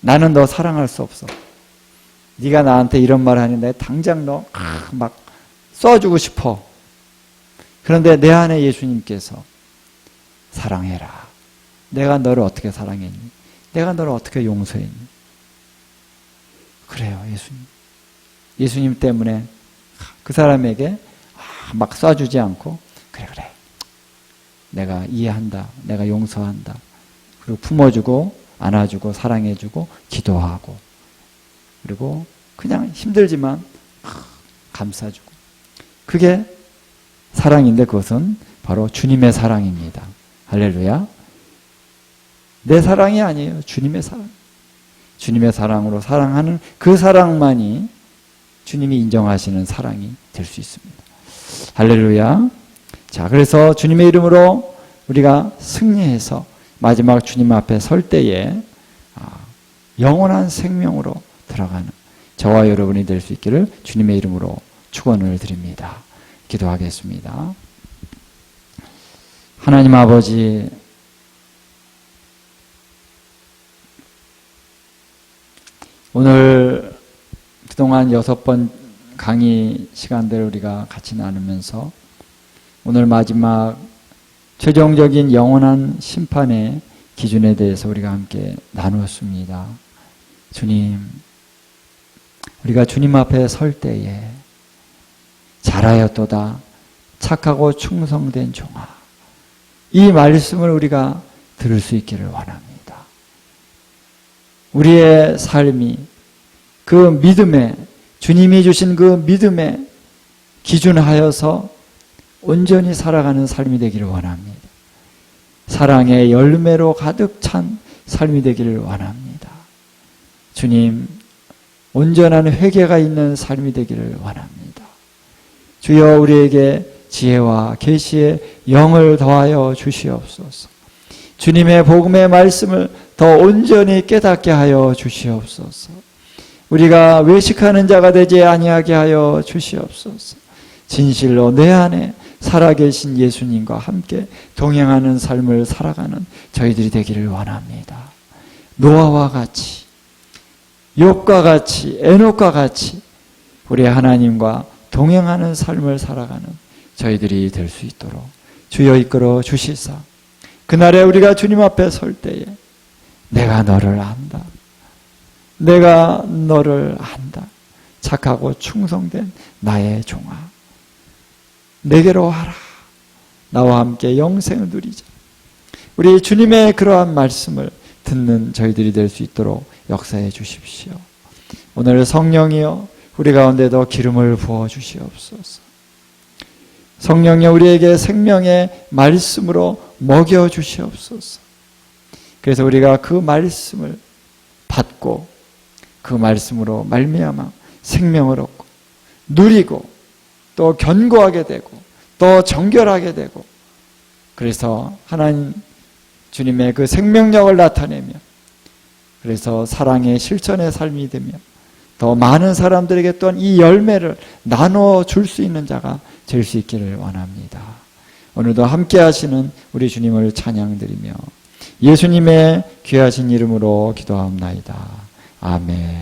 나는 너 사랑할 수 없어. 네가 나한테 이런 말 하는데 당장 너 막 쏴주고 싶어. 그런데 내 안에 예수님께서 사랑해라. 내가 너를 어떻게 사랑했니? 내가 너를 어떻게 용서했니? 그래요, 예수님. 예수님 때문에 그 사람에게 막 쏴주지 않고 그래 내가 이해한다. 내가 용서한다. 그리고 품어주고 안아주고 사랑해주고 기도하고 그리고 그냥 힘들지만 감싸주고 그게 사랑인데 그것은 바로 주님의 사랑입니다. 할렐루야. 내 사랑이 아니에요. 주님의 사랑. 주님의 사랑으로 사랑하는 그 사랑만이 주님이 인정하시는 사랑이 될 수 있습니다. 할렐루야. 자, 그래서 주님의 이름으로 우리가 승리해서 마지막 주님 앞에 설 때에 영원한 생명으로 들어가는 저와 여러분이 될 수 있기를 주님의 이름으로 축원을 드립니다. 기도하겠습니다. 하나님 아버지, 오늘 그동안 6번 강의 시간들을 우리가 같이 나누면서 오늘 마지막 최종적인 영원한 심판의 기준에 대해서 우리가 함께 나누었습니다. 주님, 우리가 주님 앞에 설 때에 잘하였도다 착하고 충성된 종아, 이 말씀을 우리가 들을 수 있기를 원합니다. 우리의 삶이 그 믿음에, 주님이 주신 그 믿음에 기준하여서 온전히 살아가는 삶이 되기를 원합니다. 사랑의 열매로 가득 찬 삶이 되기를 원합니다. 주님, 온전한 회개가 있는 삶이 되기를 원합니다. 주여, 우리에게 지혜와 계시의 영을 더하여 주시옵소서. 주님의 복음의 말씀을 더 온전히 깨닫게 하여 주시옵소서. 우리가 외식하는 자가 되지 아니하게 하여 주시옵소서. 진실로 내 안에 살아계신 예수님과 함께 동행하는 삶을 살아가는 저희들이 되기를 원합니다. 노아와 같이, 욥과 같이, 에녹과 같이 우리 하나님과 동행하는 삶을 살아가는 저희들이 될 수 있도록 주여 이끌어 주시사, 그날에 우리가 주님 앞에 설 때에 내가 너를 안다. 내가 너를 안다. 착하고 충성된 나의 종아, 내게로 와라. 나와 함께 영생을 누리자. 우리 주님의 그러한 말씀을 듣는 저희들이 될 수 있도록 역사해 주십시오. 오늘 성령이여 우리 가운데도 기름을 부어 주시옵소서. 성령이여 우리에게 생명의 말씀으로 먹여 주시옵소서. 그래서 우리가 그 말씀을 받고 그 말씀으로 말미암아 생명을 얻고 누리고 또 견고하게 되고 또 정결하게 되고, 그래서 하나님 주님의 그 생명력을 나타내며 그래서 사랑의 실천의 삶이 되며 더 많은 사람들에게 또한 이 열매를 나눠 줄 수 있는 자가 될 수 있기를 원합니다. 오늘도 함께 하시는 우리 주님을 찬양드리며 예수님의 귀하신 이름으로 기도하옵나이다. 아멘.